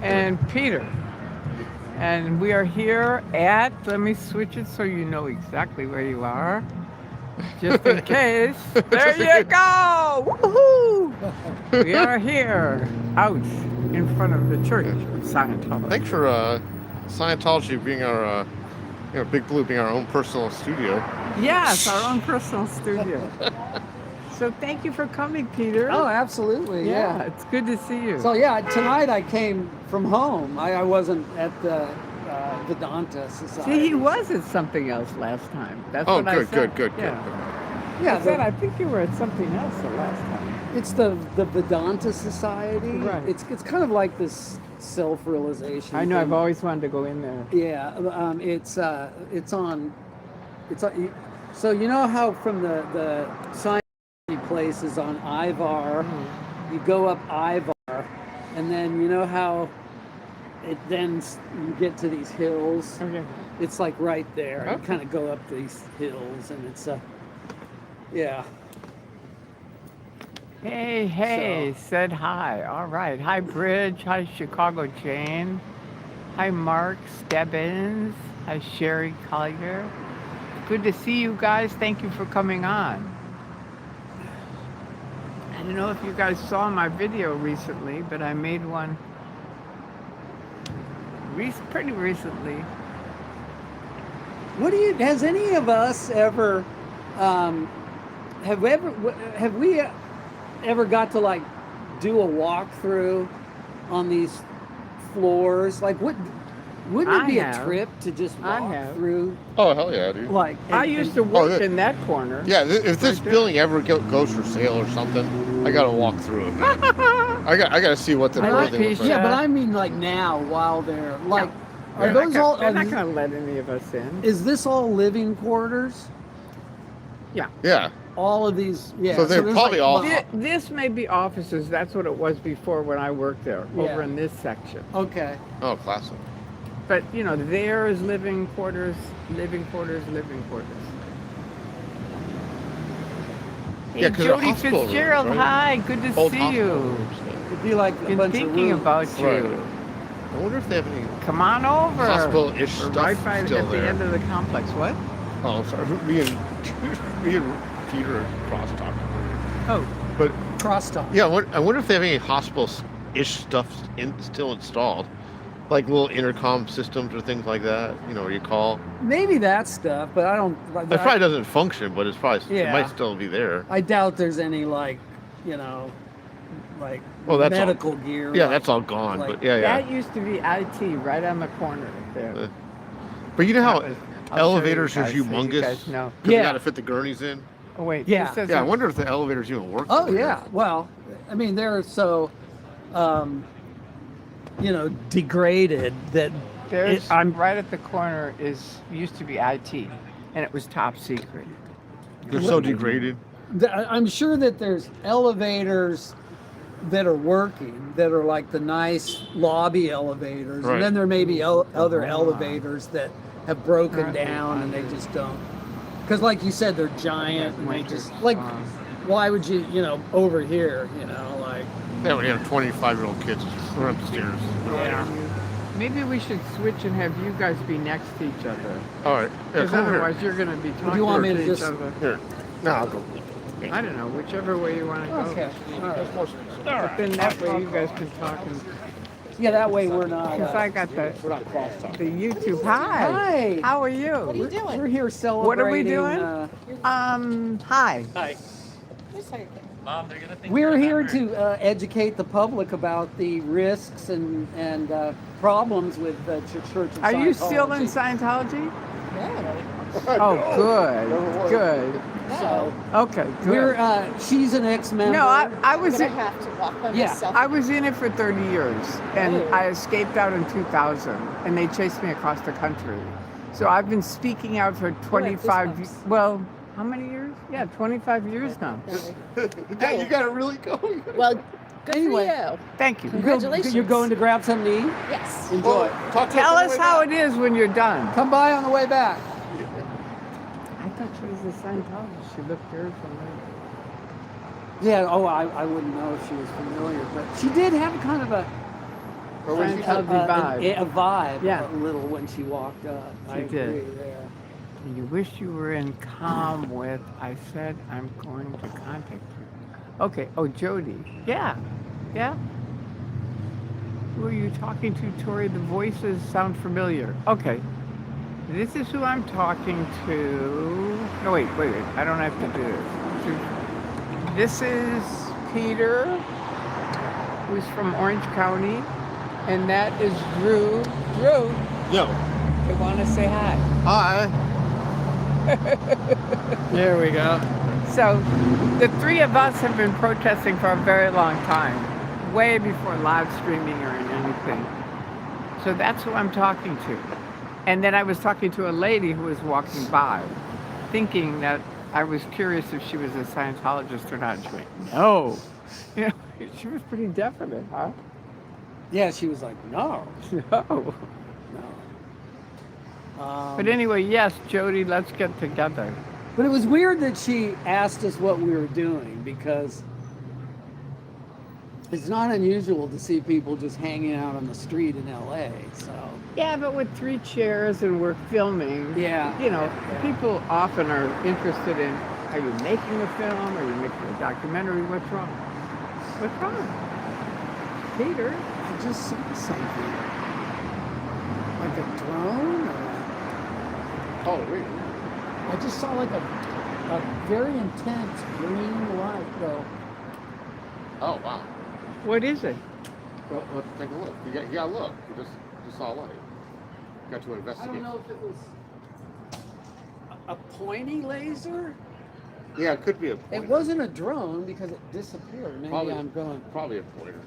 and Peter. And we are here at, let me switch it so you know exactly where you are, just in case. There you go! Woohoo! We are here, out in front of the church of Scientology. Thanks for Scientology being our, Big Blue being our own personal studio. Yes, our own personal studio. So thank you for coming, Peter. Oh, absolutely. Yeah, it's good to see you. So yeah, tonight I came from home. I wasn't at the Vedanta Society. See, he was at something else last time. That's Oh, what I said. good. Yeah, I said I think you were at something else the last time. it's the Vedanta Society. Right. It's kind of like this self-realization. I know. thing. I've always wanted to go in there. Yeah, it's on. So you know how from the Scientology place is on Ivar, you go up Ivar, and then you know how it then you get to these hills. Okay. It's like right there. You Okay. kind of go up these hills, and it's yeah. Hey, said hi. All right. Hi, Bridge. Hi, Chicago Jane. Hi, Mark Stebbins. Hi, Sherry Collier. Good to see you guys. Thank you for coming on. I don't know if you guys saw my video recently, but I made one pretty recently. What do you? Has any of us ever? Have we ever got to like do a walkthrough on these floors? Like, wouldn't it I be have. a trip to just I walk have. through? Oh, hell yeah, dude. Like, I used to work that- in that corner. Yeah, if this Right there. building ever goes for sale or something, I gotta walk through it. Man. I gotta see what the I like building looks these, like. Yeah, but I mean like now while they're like, are They're those not all? gonna, they're not going to let any of us in. Is this all living quarters? Yeah. All of these, yeah. So they're there's probably all- This may be offices. That's what it was before when I worked there, over Yeah. in this section. Okay. Oh, classic. But, you know, there is living quarters, living quarters, living quarters. Hey, Yeah, 'cause they're Jody hospital rooms, Fitzgerald, right? hi, good to Old see hospital you. rooms. It'd be like a Been bunch thinking of rooms. about you. Right. I wonder if they have any Come on over. hospital-ish We're stuff right by still at the there. end of the complex. What? Oh, I'm sorry. Me and Peter are cross-talking. Oh, But Crosstalk. yeah, I wonder if they have any hospital-ish stuff still installed, like little intercom systems or things like that. You know, where you call. Maybe that stuff, but I don't. It probably doesn't function, but it Yeah. might still be there. I doubt there's any like, like Oh, that's all- medical gear. Yeah, like- that's all gone. like- But yeah. that used to be IT right on the corner there. But you know how That was- I'll show you elevators are guys so you humongous? guys know. 'Cause you Yeah. got to fit the gurneys in. Oh wait. Yeah. this says Yeah, I wonder if the elevators even work. Oh over there. yeah. Well, I mean, they're so, degraded that There's right at the corner used to be IT, and it was top secret. They're so degraded. I'm sure that there's elevators that are working that are like the nice lobby elevators, Right. and then there may be other elevators that have broken Right. down and they just don't. Because, like you said, they're giant and they Winter just like. storm. Why would you, over here, like. Yeah, when you have 25-year-old kids run up the stairs. Yeah. Maybe we should switch and have you guys be next to each other, All right. Yeah, because come over here. otherwise you're going to be talking you want me to to each just- other. Here. No, I'll go. I don't know, whichever way you want to go. Okay. All right. But then that way you guys can talk, and Yeah, that way we're not. since I got the YouTube. Hi. Hi. How are you? What are you doing? We're here celebrating. What are we doing? Hi. We're here to educate the public about the risks and problems with the Church of Are you still in Scientology. Scientology? No. Oh, good. So Okay, good. we're she's an ex-member. No, I I'm was gonna in, have to walk by Yeah, myself. I was in it for 30 years, and Oh. I escaped out in 2000, and they chased me across the country. So I've been speaking out for 25. goosebumps. Well, how many years? Yeah, 25 years now. Yeah, you got to really go. Well, good Anyway. for you. Thank you. Congratulations. You're going to grab something to eat? Yes. Enjoy. Talk to Tell on the us way how back. it is when you're done. Come by on the way back. I thought she was a Scientologist. She looked very familiar. Yeah, I wouldn't know if she was familiar, but she did have kind of a Or what did she say? Scientology vibe. A vibe, Yeah. a little when she walked up. I She did. agree there. You wish you were in calm with, I said I'm going to contact you. Okay, oh, Jody. Yeah, yeah. Who are you talking to, Tori? The voices sound familiar. Okay, this is who I'm talking to. No, wait. I don't have to do this. This is Peter, who's from Orange County, and that is Drew. Drew, Yo. I want to say hi. Hi. There we go. So, the three of us have been protesting for a very long time, way before live streaming or anything. So that's who I'm talking to. And then I was talking to a lady who was walking by, thinking that I was curious if she was a Scientologist or not. She went, no. You know, she was pretty definite, huh? Yeah, she was like, no. No. But anyway, yes, Jody, let's get together. But it was weird that she asked us what we were doing, because it's not unusual to see people just hanging out on the street in LA. So Yeah, but with 3 chairs and we're filming, yeah, you know, yeah. people often are interested in, are you making a film? Are you making a documentary? What's wrong? What's wrong? Peter? I just saw something like a drone. Or Oh, really? I just saw like a very intense green light go. Oh, wow. What is it? Well, let's take a look. You got to look. You just saw a light. Got to I investigate. don't know if it was a pointy laser. Yeah, it could be a pointer. It wasn't a drone because it disappeared. Maybe Probably- I'm going. Probably a pointer.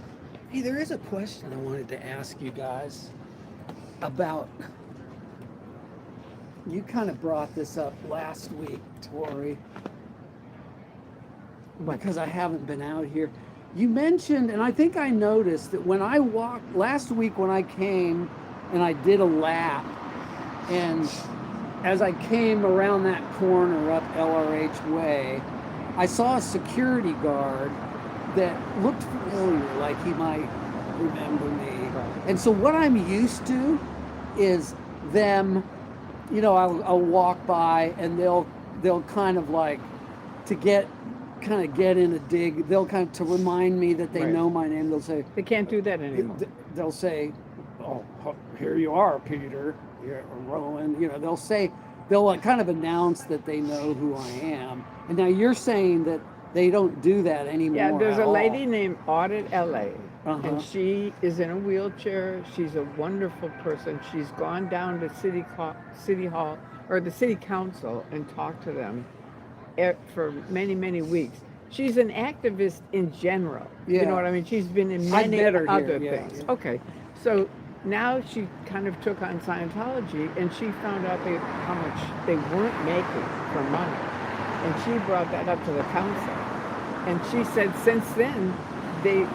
Hey, there is a question I wanted to ask you guys about. You kind of brought this up last week, Tori, because I haven't been out here. You mentioned, and I think I noticed that when I walked last week when I came and I did a lap, and as I came around that corner up LRH Way, I saw a security guard that looked familiar, like he might remember me. And so what I'm used to is them, you know, I'll walk by and they'll kind of like get in a dig. They'll kind of, to remind me that they Right. know my name. They'll say, They can't do that anymore. they'll say, "Oh, here you are, Peter, or Rowan." You know, they'll like kind of announce that they know who I am. And now you're saying that they don't do that anymore. Yeah, there's at a all. lady named Audit LA, Uh-huh. and she is in a wheelchair. She's a wonderful person. She's gone down to City Hall or the City Council and talked to them for many, many weeks. She's an activist in general. You Yeah. know what I mean? She's been in I've many met her other here, yeah, things. yeah. Okay, so now she kind of took on Scientology, and she found out how much they weren't making for money. And she brought that up to the council. And she said since then, they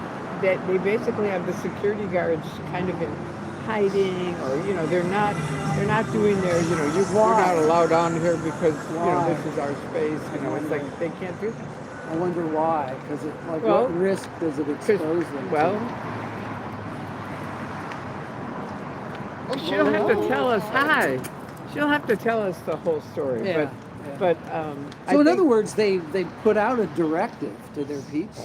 basically have the security guards kind of in hiding, or you know, they're not doing their, you know, you're not allowed on here because you know Why? this is our space. You know, it's like they can't do that. I wonder why, because like Well, what risk does it expose them Well, to? she'll have to tell us. Hi, she'll have to tell us the whole story. Yeah, But So in other words, they put out a directive to their people: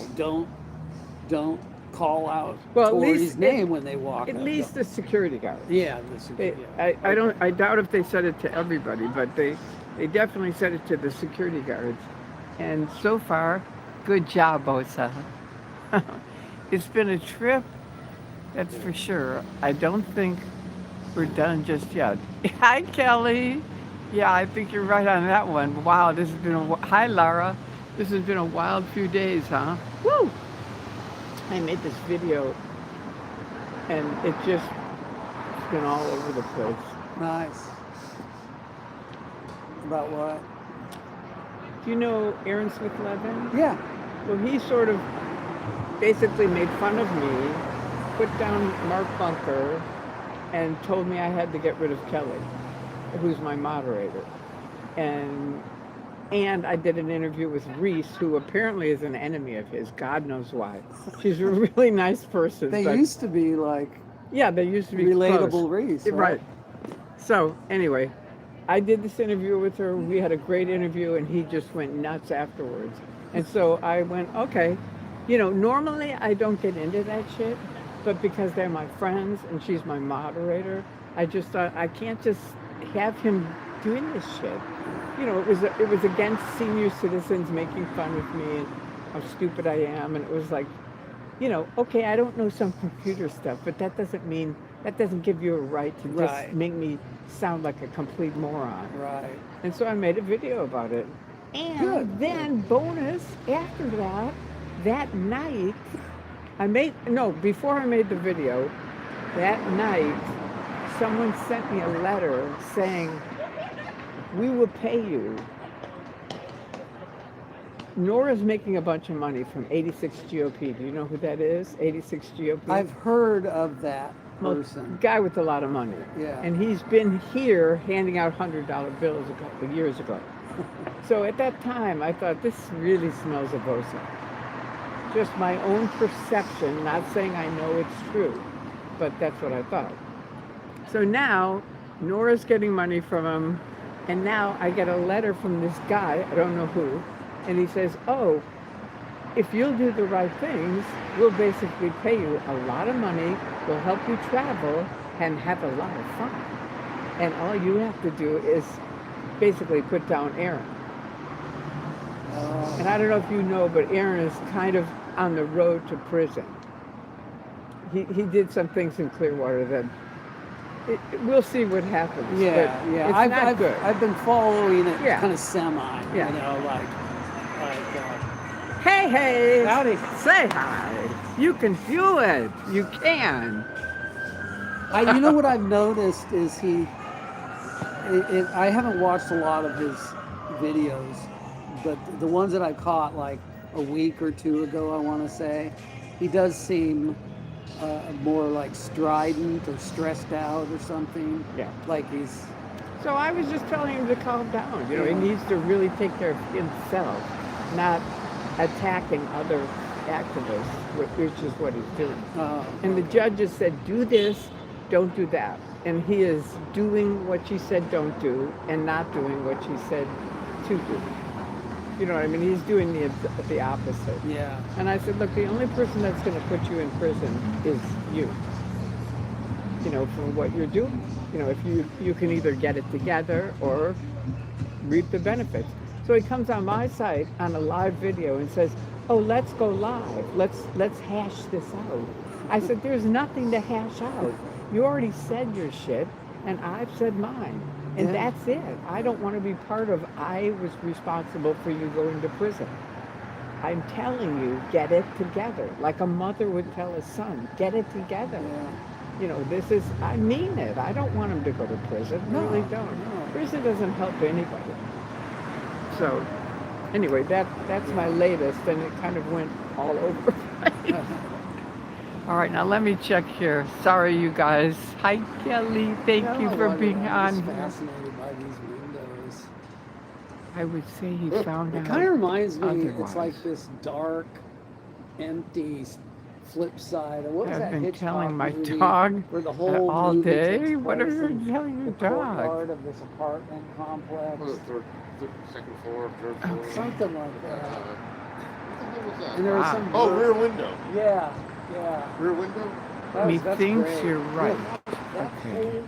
don't call out Well, at Tory's least- name when they walk. at up. least the security guards. Yeah, I doubt if they said it to everybody, but they definitely said it to the security guards. And so far, good job, Bosa. It's been a trip, that's for sure. I don't think we're done just yet. Hi, Kelly. Yeah, I think you're right on that one. Wow, this has been hi, Lara. This has been a wild few days, huh? Woo! I made this video, and it's been all over the place. Nice. About what? Do you know Aaron Smith-Levin? Yeah. Well, he sort of basically made fun of me, put down Mark Bunker, and told me I had to get rid of Kelly, who's my moderator. And I did an interview with Reese, who apparently is an enemy of his. God knows why. She's a really nice person. They but used to be like Yeah, they used to be Relatable close. Reese, Right. So anyway, I did this interview with her. We had a great interview, and he just went nuts afterwards. And so I went, okay. You know, normally I don't get into that shit, but because they're my friends and she's my moderator, I just thought I can't just have him doing this shit. You know, it was against senior citizens making fun of me and how stupid I am, and it was like, you know, okay, I don't know some computer stuff, but that doesn't give you a right to just Right. make me sound like a complete moron. Right. And so I made a video about it. And Good. then bonus, after that night, before I made the video, that night, someone sent me a letter saying, we will pay you. Nora's making a bunch of money from 86 GOP. Do you know who that is? 86 GOP? I've heard of that person. Guy with a lot of money. Yeah. And he's been here handing out $100 bills a couple of years ago. So at that time, I thought, this really smells of Bosa. Just my own perception, not saying I know it's true, but that's what I thought. So now, Nora's getting money from him, and now I get a letter from this guy, I don't know who, and he says, oh, if you'll do the right things, we'll basically pay you a lot of money, we'll help you travel, and have a lot of fun. And all you have to do is basically put down Aaron. And I don't know if you know, but Aaron is kind of on the road to prison. He did some things in Clearwater that we'll see what happens. Yeah, but yeah. It's not good. I've been following it Yeah. kind of semi. Yeah. You know, like Hey, howdy. say hi. You can do it. You can. You know what I've noticed is I haven't watched a lot of his videos, but the ones that I caught like a week or two ago, I want to say, he does seem more like strident or stressed out or something. Yeah. Like he's. So I was just telling him to calm down. You know, he needs to really take care of himself, not attacking other activists, which is what he's doing. And the judges said, do this, don't do that. And he is doing what she said don't do and not doing what she said to do. You know what I mean? He's doing the opposite. Yeah. And I said, look, the only person that's going to put you in prison is you. You know, for what you're doing. You know, if you can either get it together or reap the benefits. So he comes on my site on a live video and says, oh, let's go live. Let's hash this out. I said, there's nothing to hash out. You already said your shit, and I've said mine. And that's it. I don't want to be part of, I was responsible for you going to prison. I'm telling you, get it together. Like a mother would tell a son, get it together. Yeah. You know, I mean it. I don't want him to go to prison. No, Really don't. no. Prison doesn't help anybody. So, anyway, that's my latest, and it kind of went all over the place. All right, now let me check here. Sorry, you guys. Hi, Kelly. Thank you for being on. I'm fascinated by these windows. I would say he found out. It kind of reminds me, it's otherwise. like this dark, empty flip side. What was I've that been Hitchcock telling my movie dog where the whole all movie day. takes What are place you in telling your the dog? courtyard of this apartment complex? What was it, second floor, third floor? Something like that. What the hell was that? And there was Wow. some Oh, bird- rear window. Yeah, yeah. Rear window? That's Methinks great. you're right. That Okay. whole,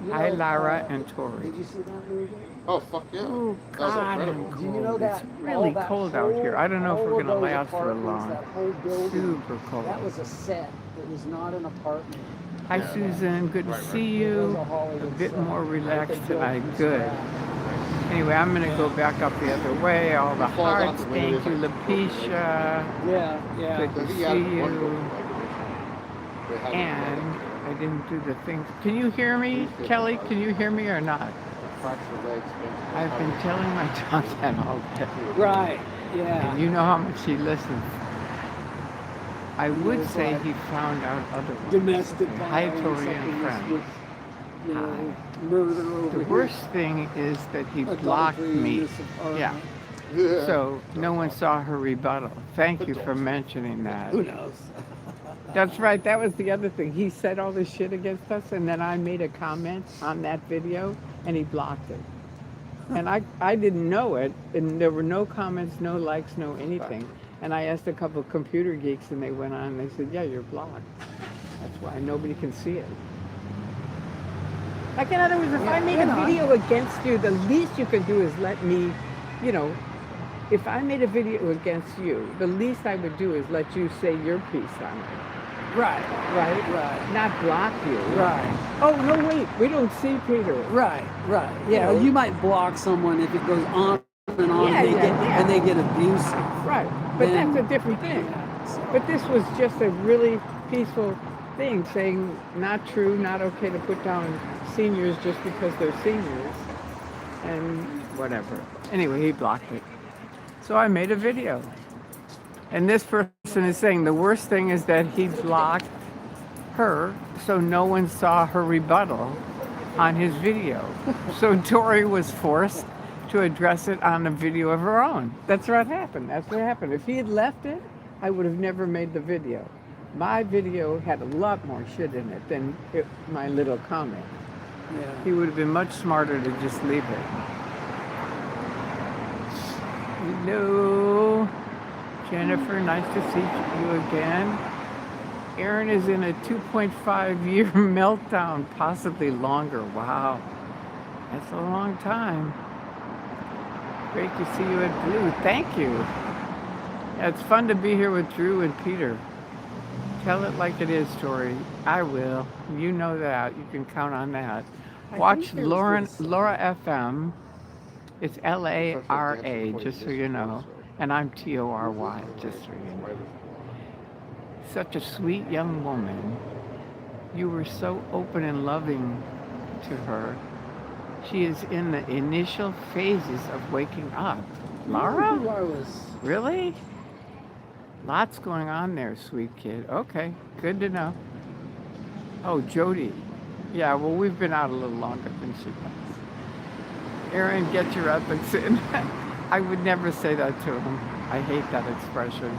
you Hi, know, Lara and Tori. Did you see that movie? Oh, fuck yeah. Oh, That was God, incredible. I'm Do you know cold. that It's really all that cold out here. I don't know if all we're of going to those last for apartments, long. That whole building, Super cold. that was a set. It was not an apartment. Hi, Yeah. Susan. Good to Right, right. see It was you. a Hollywood A bit set. more Like relaxed they built tonight. from Good. scratch. Anyway, I'm going to go back up the other way. All the It falls off hearts. the window, Thank you, it's like- Lapisha. Yeah, yeah. Good I to think he see had one you. building, they had And I didn't do the things. Can you hear me, Kelly? Can you hear me or not? fractured legs. I've been telling my dog that all day. Right. Yeah. And you know how much he listens. I would it's say like he found out otherwise. Domestic Hi, violence. Tori something and friends. with, you know, murder over The here. worst thing is that he Adultery blocked in me. this apartment. Yeah. Yeah. So no one saw her rebuttal. Thank you for mentioning that. Who knows? That's right. That was the other thing. He said all this shit against us, and then I made a comment on that video, and he blocked it. And I didn't know it, and there were no comments, no likes, no anything. And I asked a couple of computer geeks, and they went on, and they said, yeah, you're blocked. That's why nobody can see it. Like, in other words, if I made a video against you, the least you could do is let me, you know, if I made a video against you, the least I would do is let you say your piece on it. Right. Right? Right. Not block you. Right. Oh, no, wait. We don't see Peter. Right. Right. Yeah. You know? You might block someone if it goes on and on, Yeah, and they get abusive. Right. But Then- that's a different thing. Yeah, so- But this was just a really peaceful thing, saying not true, not okay to put down seniors just because they're seniors, and whatever. Anyway, he blocked it. So I made a video. And this person is saying the worst thing is that he blocked her so no one saw her rebuttal on his video. So Tori was forced to address it on a video of her own. That's what happened. That's what happened. If he had left it, I would have never made the video. My video had a lot more shit in it than my little comment. Yeah. He would have been much smarter to just leave it. Hello, Jennifer, nice to see you again. Aaron is in a 2.5-year meltdown, possibly longer. Wow, that's a long time. Great to see you at Blue. Thank you. Yeah, it's fun to be here with Drew and Peter. Tell it like it is, Tori. I will. You know that. You can count on that. Watch Laura FM. It's LARA, just so you know. And I'm TORY, just so you know. Such a sweet young woman. You were so open and loving to her. She is in the initial phases of waking up. Laura? Really? Lots going on there, sweet kid. Okay, good to know. Oh, Jody. Yeah, well, we've been out a little longer than she has. Aaron, get your ethics in. I would never say that to him. I hate that expression.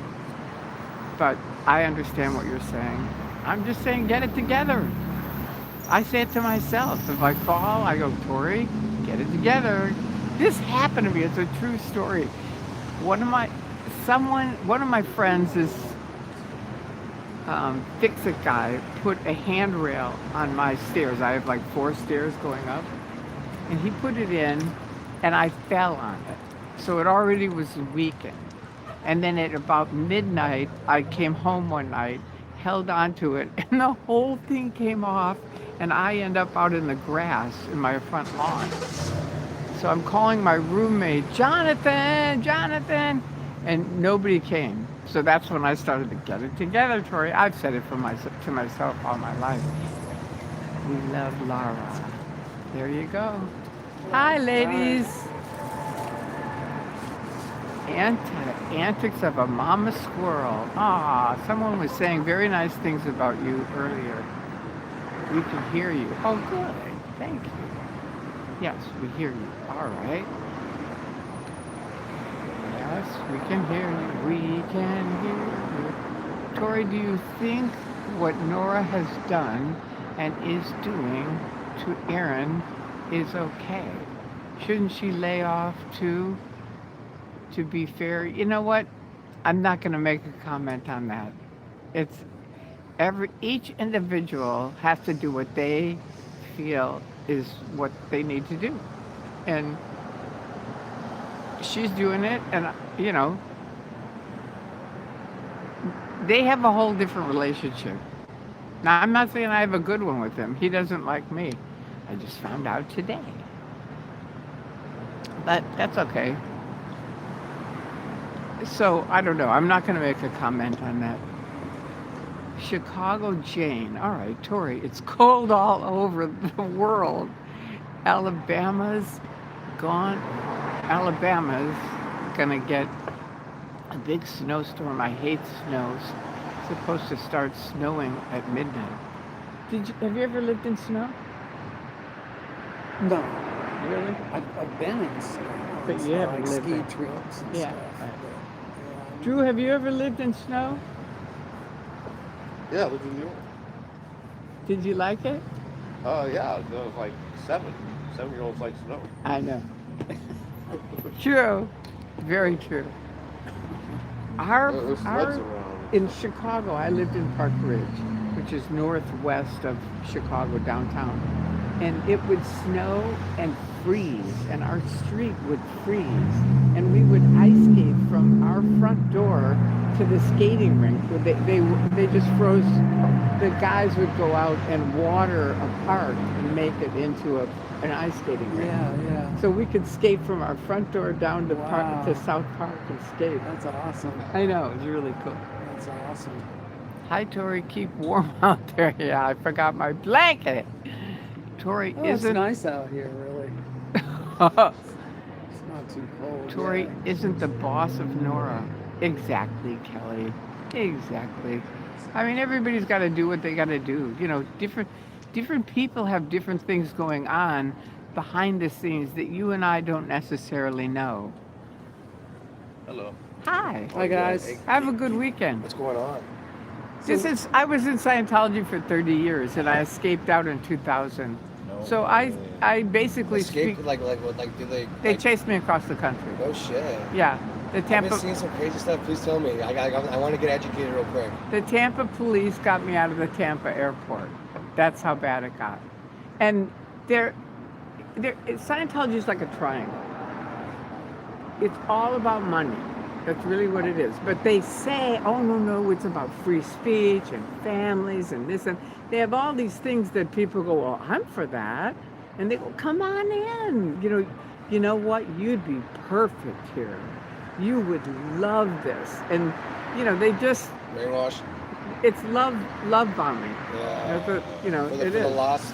But I understand what you're saying. I'm just saying, get it together. I say it to myself. If I fall, I go, Tori, get it together. This happened to me. It's a true story. One of my friends, this fix-it guy, put a handrail on my stairs. I have like 4 stairs going up. And he put it in, and I fell on it. So it already was weakened. And then at about midnight, I came home one night, held onto it, and the whole thing came off, and I end up out in the grass in my front lawn. So I'm calling my roommate, Jonathan, and nobody came. So that's when I started to get it together, Tori. I've said it to myself all my life. We love Lara. There you go. Hi, ladies. Antics of a mama squirrel. Ah, someone was saying very nice things about you earlier. We can hear you. Oh, good. Thank you. Yes, we hear you. All right. Yes, we can hear you. We can hear you. Tori, do you think what Nora has done and is doing to Aaron is okay? Shouldn't she lay off too, to be fair? You know what? I'm not going to make a comment on that. It's each individual has to do what they feel is what they need to do. And she's doing it, and you know, they have a whole different relationship. Now, I'm not saying I have a good one with him. He doesn't like me. I just found out today. But that's okay. So, I don't know. I'm not going to make a comment on that. Chicago Jane. All right, Tori, it's cold all over the world. Alabama's going to get a big snowstorm. I hate snows. It's supposed to start snowing at midnight. Have you ever lived in snow? No. Really? I've been in snow. But you haven't lived ski in- trips and Yeah. stuff. Drew, have you ever lived in snow? Yeah, I lived in New York. Did you like it? Oh, yeah. I was like 7. 7-year-olds like snow. I know. True. Very true. There's sleds Our around. in Chicago, I lived in Park Ridge, which is northwest of Chicago downtown. And it would snow and freeze, and our street would freeze. And we would ice skate from our front door to the skating rink. Where they just froze. The guys would go out and water a park and make it into an ice skating rink. Yeah. So we could skate from our front door down to Wow. to South Park and skate. That's awesome. I know, it's really cool. That's awesome. Hi, Tori. Keep warm out there. Yeah, I forgot my blanket. Tori Oh, it's isn't. nice out here, really. It's not too cold. Tori yeah. isn't the boss of Nora. Exactly, Kelly. Exactly. I mean, everybody's got to do what they got to do. You know, different people have different things going on behind the scenes that you and I don't necessarily know. Hello. Hi. Hi, guys. Have a good weekend. What's going on? I was in Scientology for 30 years and I escaped out in 2000. No So way. I basically Escape? speak. Like do they? They like, chased me across the country. No shit. Yeah, the I've Tampa been seeing some crazy stuff. Please tell me. I want to get educated real quick. the Tampa police got me out of the Tampa airport. That's how bad it got. And Scientology is like a triangle. It's all about money. That's really what it is. But they say, oh, no, it's about free speech and families and this. And they have all these things that people go, well, I'm for that. And they go, come on in. You know what? You'd be perfect here. You would love this. And, they just, Brainwash. it's love bombing. Yeah. That's what, For it the is. lost.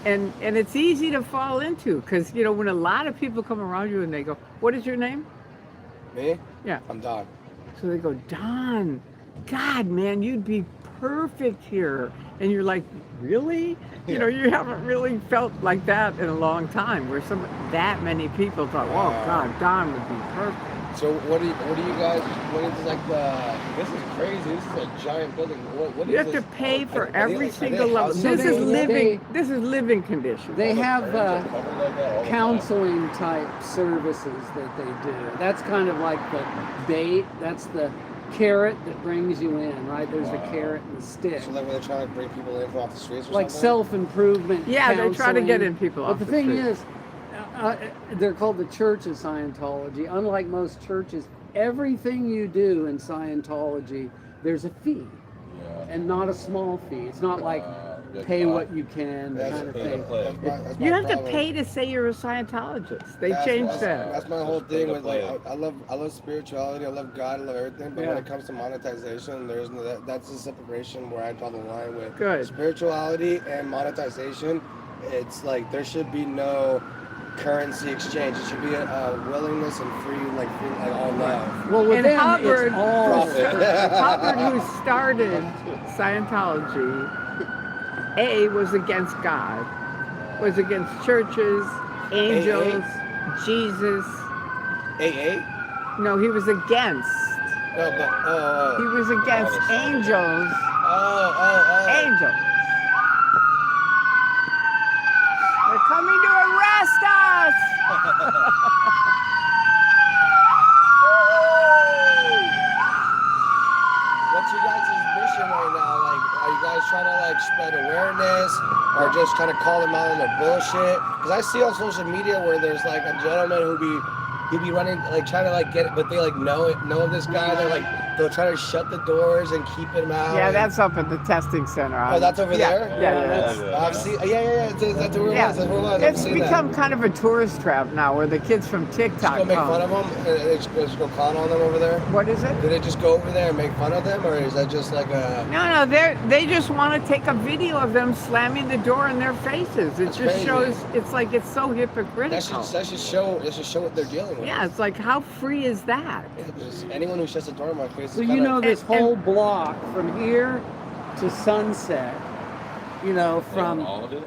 And it's easy to fall into because, when a lot of people come around you and they go, what is your name? Me? Yeah. I'm Don. So they go, Don, God, man, you'd be perfect here. And you're like, really? Yeah. You haven't really felt like that in a long time where that many people thought, oh, God, Don would be perfect. So what do you guys? What is like the? This is crazy. This is a giant building. What You is have to this? pay for Are they every like- are single they level. houses? This is They- this is living conditions. They have Covered like that all the counseling type services that they do. That's kind of like the bait. That's the carrot that brings you in, right? There's the carrot and the stick. So like when they're trying to bring people in from off the streets or Like something? self-improvement. Yeah, they try to get counseling. in people But off the the thing street. is, they're called the Church of Scientology. Unlike most churches, everything you do in Scientology, there's a fee, and not a small fee. It's not like pay what you can kind of thing. That's You my have to problem. pay to say you're a Scientologist. They changed that. That's my whole thing with like I love spirituality, I love God, I love everything. But when it comes to monetization, there's that's the separation where I draw the line with Good. spirituality and monetization. It's like there should be no currency exchange. It should be a willingness and free like all love. Well, with And them, Hubbard- it's all Profit. Hubbard, who started Scientology, was against God, was against churches, angels, Jesus. AA? No, he was against. No, but He was against angels. oh. Angels. They're coming to arrest us. What's your guys' mission right now? Like, are you guys trying to like spread awareness, or just trying to call them out on their bullshit? Because I see on social media where there's like a gentleman he'd be running like trying to like get it, but they like know of this guy. They'll try to shut the doors and keep him out. Yeah, and- that's up at the testing center. Oh, that's over there? Yeah, that's. I've seen. Yeah. That's where it was. That's where it was. I've It's seen become that. kind of a tourist trap now where the kids from Just TikTok go make fun come. of them and just go clown on them over there. What is it? Do they just go over there and make fun of them, or is that just like a? No, they just want to take a video of them slamming the door in their faces. It That's just crazy. shows, it's like, it's so That hypocritical. should show what they're dealing with. Yeah, it's like, how free is that? Yeah, just anyone who shuts the door in my face. So is you kinda- know this and- whole block from here to Sunset, from all of it?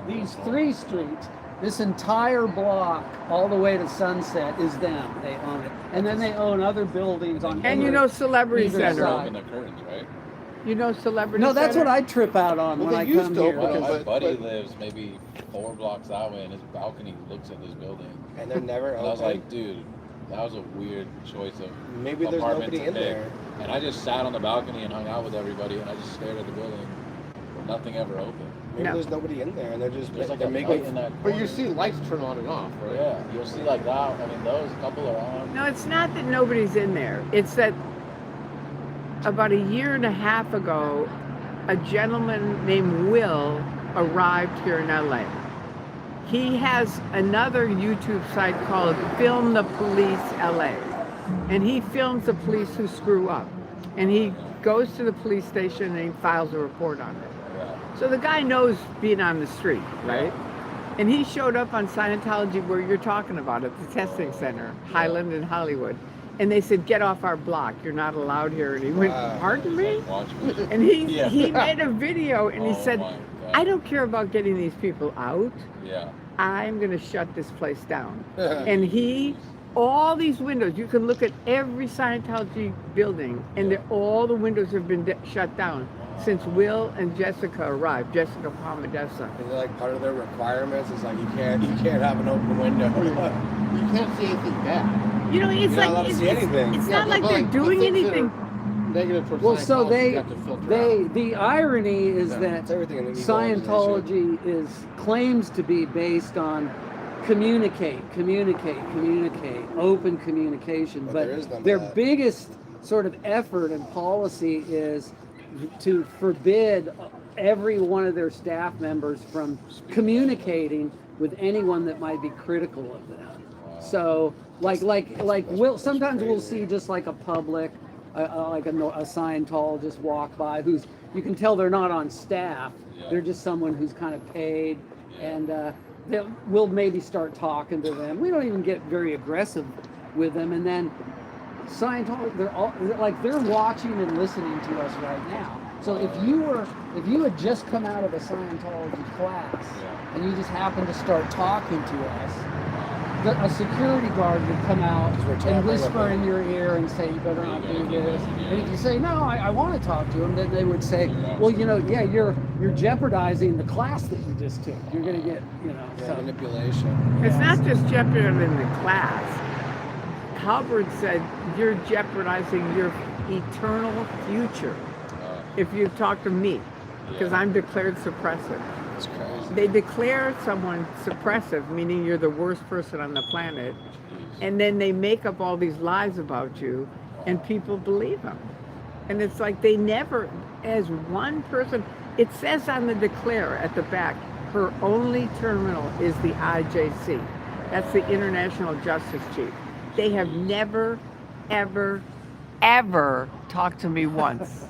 these three streets, This entire block, all the way to Sunset, is them. They own it, and then they own other buildings on. And you know Celebrity either Center. side. Open the curtains, right? You know Celebrity No, that's Center? what I trip out on Well, when they I used come to here. open it, My but- buddy lives maybe 4 blocks that way, and his balcony looks at this building. And they're never And I was open. like, dude, that was a weird choice of Maybe there's apartment nobody to in pick. there. And I just sat on the balcony and hung out with everybody, and I just stared at the building. Nothing ever opened. Maybe No. there's nobody in there, and they're just There's like they're a making. light in that But you corner. see lights turn on and off, right? Yeah, you'll see like that. I mean, those couple are on. No, it's not that nobody's in there. It's that about a year and a half ago, a gentleman named Will arrived here in LA. He has another YouTube site called Film the Police LA. And he films the police who screw up. And he goes to the police station and he files a report on it. Yeah. So the guy knows being on the street, right? And he showed up on Scientology where you're talking about at the testing center, Highland and Hollywood. And they said, get off our block. You're not allowed here. And he went, Wow. pardon me? Watch me. And he Yeah. made a video and he Oh said, my God. I don't care about getting these people out. Yeah. I'm going to shut this place down. And all these windows, you can look at every Scientology building, and all the windows have been shut down since Will and Jessica arrived, Jessica Palmadessa. Is it like part of their requirements? It's like you can't have an open window. You can't see anything bad. You know, it's You're not like, allowed to it's, see it's, anything. it's Yeah, not like but they're the doing things that anything. are negative towards Well, so Scientology, you have to filter out. the irony is Yeah. that It's everything in an evil organization. Scientology claims to be based on communicate, open communication. But But there is none of their that. biggest sort of effort and policy is to forbid every one of their staff members from communicating with anyone that might be critical of them. So, like we'll sometimes we'll see just like a public, like a Scientologist walk by who's, you can tell they're not on staff. Yeah. They're just someone who's kind of paid, Yeah. and we'll maybe start talking to them. We don't even get very aggressive with them, and then Scientology, they're watching and listening to us right now. So if you had just come out of a Scientology class Yeah. and you just happened to start talking to us, a security guard would come out Because we're and talking whisper about- in your ear and say, you better not do this. And if you say, no, I want to talk to him, then they would say, well, you're jeopardizing the class that you just took. You're going to get, Yeah, so. manipulation. It's not just jeopardizing the class. Halberd said, you're jeopardizing your eternal future if you talk to me, because Yeah. I'm declared suppressive. It's crazy. They declare someone suppressive, meaning you're the worst person on the planet, and then they make up all these lies about you, and people believe them. And it's like they never, as one person, it says on the declare at the back, her only terminal is the IJC. That's the International Justice Chief. They have never, ever, ever talked to me once.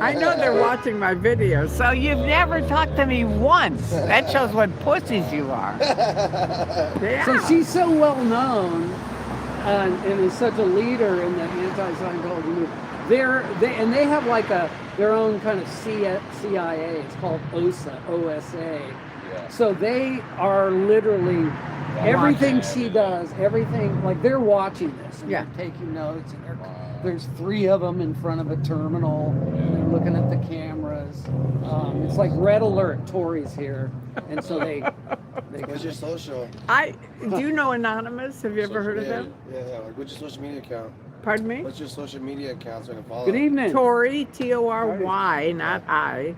I know they're watching my videos, so you've never talked to me once. That shows what pussies you are. Yeah. So she's so well known and is such a leader in the anti-Scientology movement. They have like their own kind of CIA. It's called OSA. Yeah. So they are literally everything watching she does, everything, like they're watching this and Yeah. they're taking notes, and there's 3 of them in front of a terminal and they're looking at the cameras. It's like red alert, Tory's here, and so they What's your social? Do you know Anonymous? Have you ever heard of them? Yeah. Like, what's your social media account? Pardon me? What's your social media account so I can follow? Good evening. Tory, Tory, not I,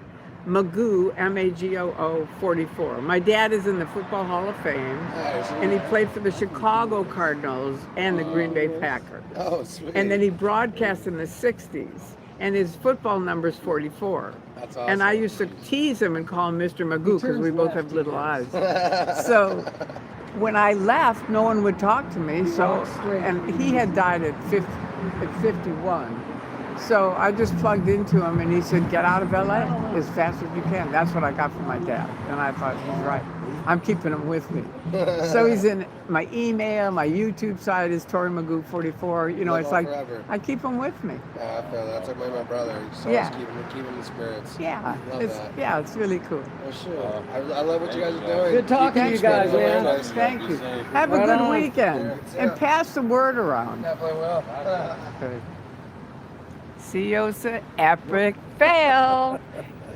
Magoo, Magoo 44. My dad is in the Football Hall of Fame, Nice. and he played for the Chicago Cardinals and the Green Bay Packers. Oh, sweet. And then he broadcast in the 60s, and his football number's 44. That's awesome. And I used to tease him and call him Mr. Magoo because we turns both left, have he little goes. eyes. So when I left, no one would talk to me. So, walks straight. and he had died at 51. So I just plugged into him, and he said, "Get out of LA as fast as you can." That's what I got from my dad, and I thought he's right. I'm keeping him with me. So he's in my email, my YouTube site is Tory Magoo 44. You know, Live it's on like forever. I keep him with me. Yeah, I feel that. That's like my brother. He's Yeah. always keeping the spirits. Yeah, Love it's that. it's really cool. Oh, shit. I love what you guys are doing. Good talking to you guys, Keep it man. nice. Thank you. safe. Have a Right good on. weekend, Yeah. and pass the word around. Definitely will. Good. CEO's epic fail.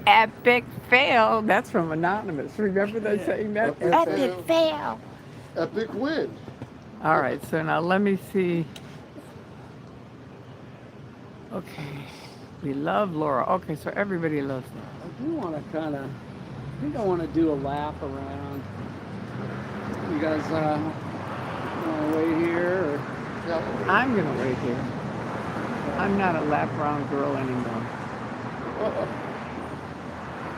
Epic fail. That's from Anonymous. Remember they saying that? Epic fail. Epic win. All right, so now let me see. Okay. We love Laura. Okay, so everybody loves Laura. I do want to I think I want to do a lap around. You guys want to wait here? Or? I'm going to wait here. I'm not a lap round girl anymore.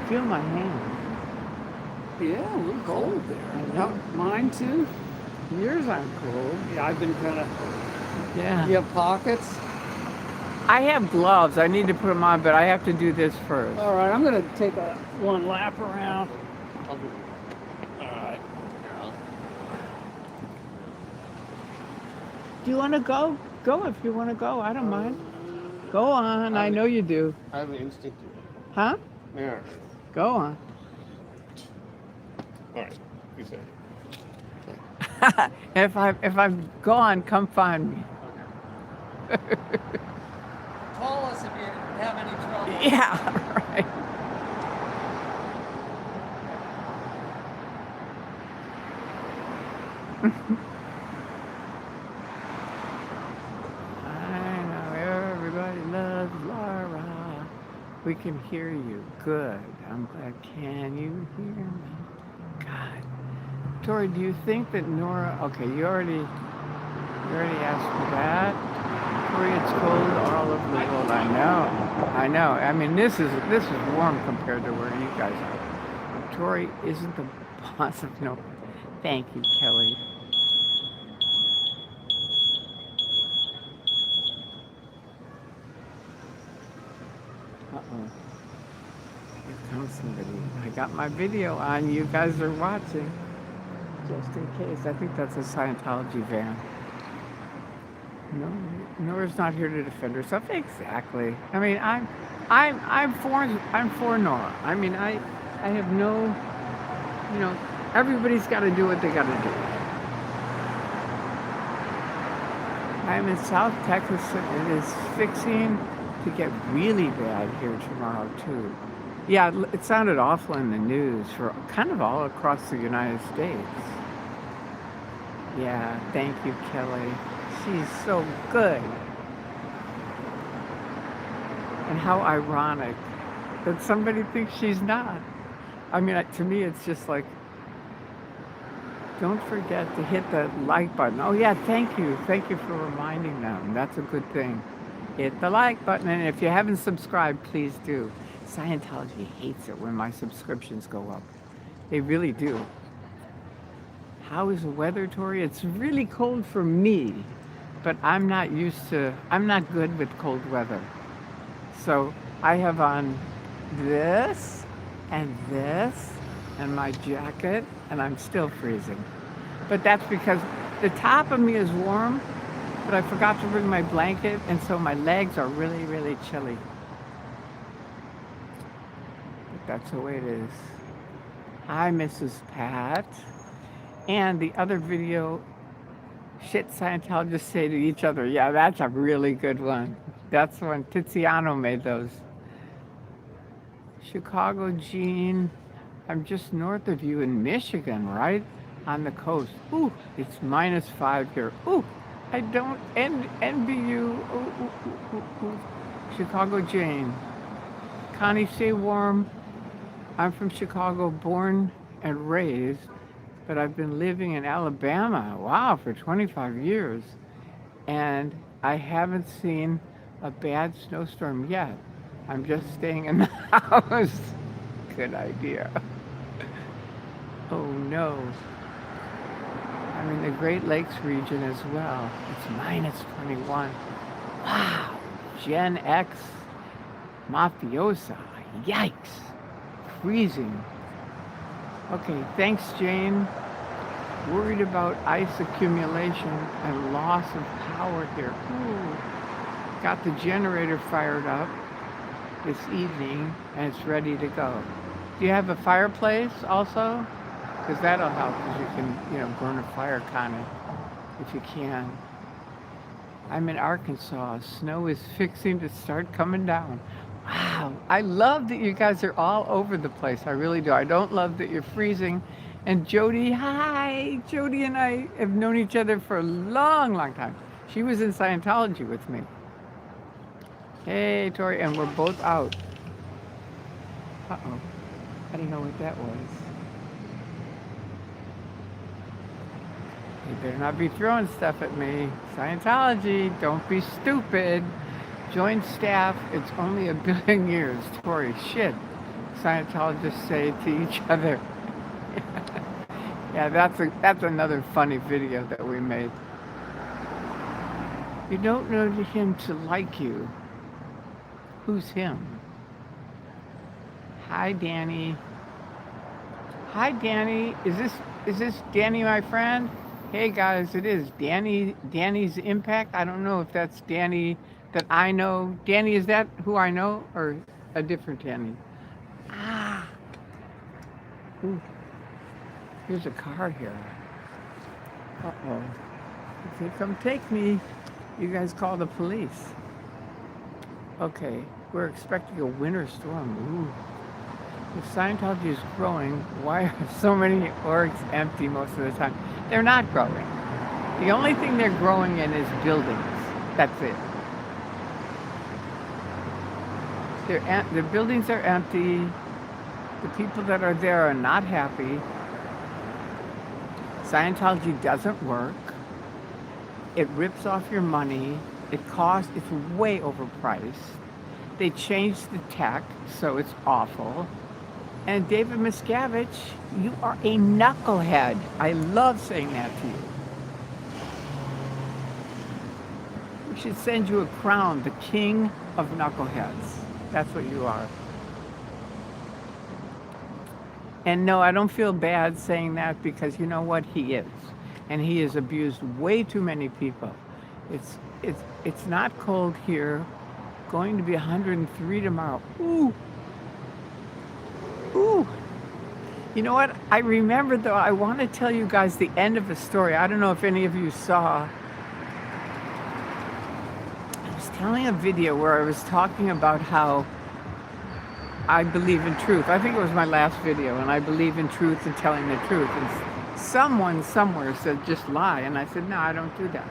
Feel my hand. Yeah, a little cold there. I know. Mine too? Yours aren't cold. Yeah, I've been Yeah. You have pockets? I have gloves. I need to put them on, but I have to do this first. All right, I'm going to take one lap around. All right. Do you want to go? Go if you want to go. I don't mind. Go on. I know you do. I have an instinct. Huh? Yeah. Go on. All right. You say. If I'm gone, come find me. Call us if you have any trouble. Yeah, right. I know everybody loves Laura. We can hear you. Good. I'm glad. Can you hear me? God. Tori, do you think that Nora? Okay, you already asked me that. Tori, it's cold all over the world. I know. I mean, this is warm compared to where you guys are. Tori isn't the boss of no. Thank you, Kelly. Uh-oh. Here comes somebody. I got my video on. You guys are watching. Just in case. I think that's a Scientology van. No, Nora's not here to defend herself. Exactly. I mean, I'm for Nora. I mean, I have no, everybody's got to do what they got to do. I'm in South Texas. It is fixing to get really bad here tomorrow too. Yeah, it sounded awful in the news for kind of all across the United States. Yeah, thank you, Kelly. She's so good. And how ironic that somebody thinks she's not. I mean, to me, it's just like, don't forget to hit the like button. Oh yeah, thank you. Thank you for reminding them. That's a good thing. Hit the like button, and if you haven't subscribed, please do. Scientology hates it when my subscriptions go up. They really do. How is the weather, Tori? It's really cold for me, but I'm not good with cold weather. So I have on this and my jacket, and I'm still freezing. But that's because the top of me is warm, but I forgot to bring my blanket, and so my legs are really, really chilly. But that's the way it is. Hi, Mrs. Pat. And the other video, shit Scientologists say to each other. Yeah, that's a really good one. That's when Tiziano made those. Chicago Jean, I'm just north of you in Michigan, right? On the coast. Ooh, it's -5 here. Ooh, I don't envy you. Ooh. Chicago Jane. Connie, stay warm. I'm from Chicago, born and raised, but I've been living in Alabama, wow, for 25 years. And I haven't seen a bad snowstorm yet. I'm just staying in the house. Good idea. Oh no. I'm in the Great Lakes region as well. It's -21. Wow, Gen X mafiosa. Yikes. Freezing. Okay, thanks, Jane. Worried about ice accumulation and loss of power here. Ooh. Got the generator fired up this evening and it's ready to go. Do you have a fireplace also? Because that'll help, because you can, burn a fire kind of if you can. I'm in Arkansas. Snow is fixing to start coming down. Wow. I love that you guys are all over the place. I really do. I don't love that you're freezing. And Jody, hi. Jody and I have known each other for a long, long time. She was in Scientology with me. Hey, Tori, and we're both out. Uh-oh. I don't know what that was. You better not be throwing stuff at me. Scientology, don't be stupid. Join staff, it's only 1 billion years. Tori, shit. Scientologists say to each other. Yeah, that's another funny video that we made. You don't know him to like you. Who's him? Hi, Danny. Hi, Danny. Is this Danny, my friend? Hey, guys, it is Danny's Impact. I don't know if that's Danny that I know. Danny, is that who I know or a different Danny? Ah. Ooh. Here's a car here. Uh-oh. If they come take me, you guys call the police. Okay, we're expecting a winter storm. Ooh. If Scientology is growing, why are so many orgs empty most of the time? They're not growing. The only thing they're growing in is buildings. That's it. The buildings are empty. The people that are there are not happy. Scientology doesn't work. It rips off your money. It's way overpriced. They changed the tech, so it's awful. And David Miscavige, you are a knucklehead. I love saying that to you. We should send you a crown, the king of knuckleheads. That's what you are. And no, I don't feel bad saying that because you know what? He is. And he has abused way too many people. It's not cold here. Going to be 103 tomorrow. Ooh. Ooh. You know what? I remember though, I want to tell you guys the end of a story. I don't know if any of you saw. I was telling a video where I was talking about how I believe in truth. I think it was my last video, and I believe in truth and telling the truth. And someone somewhere said, just lie. And I said, no, I don't do that.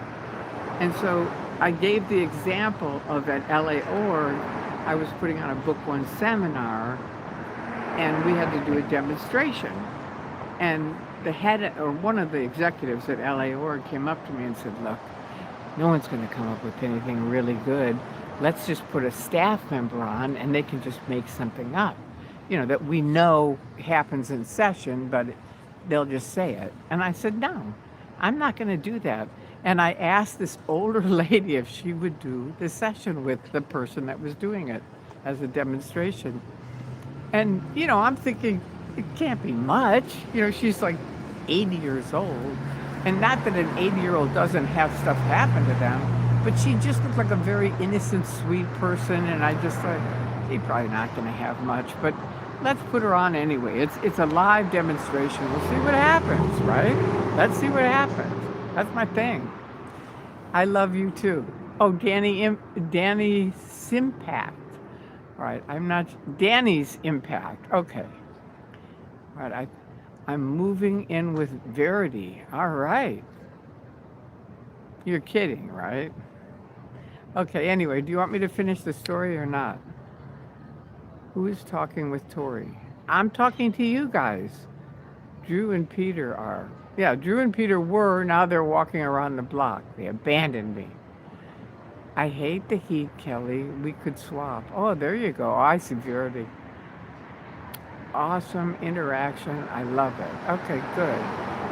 And so I gave the example of at LA Org, I was putting on a Book One seminar, and we had to do a demonstration. And the head, or one of the executives at LA Org came up to me and said, look, no one's going to come up with anything really good. Let's just put a staff member on and they can just make something up, that we know happens in session, but they'll just say it. And I said, no, I'm not going to do that. And I asked this older lady if she would do the session with the person that was doing it as a demonstration. And, I'm thinking, it can't be much. She's like 80 years old. And not that an 80-year-old doesn't have stuff happen to them, but she just looked like a very innocent, sweet person. And I just thought, she's probably not going to have much. But let's put her on anyway. It's a live demonstration. We'll see what happens, right? Let's see what happens. That's my thing. I love you too. Oh, Danny Simpact. All right, Danny's Impact. Okay. All right, I'm moving in with Verity. All right. You're kidding, right? Okay, anyway, do you want me to finish the story or not? Who is talking with Tori? I'm talking to you guys. Drew and Peter are. Yeah, Drew and Peter were, now they're walking around the block. They abandoned me. I hate the heat, Kelly. We could swap. Oh, there you go. I see Verity. Awesome interaction. I love it. Okay, good.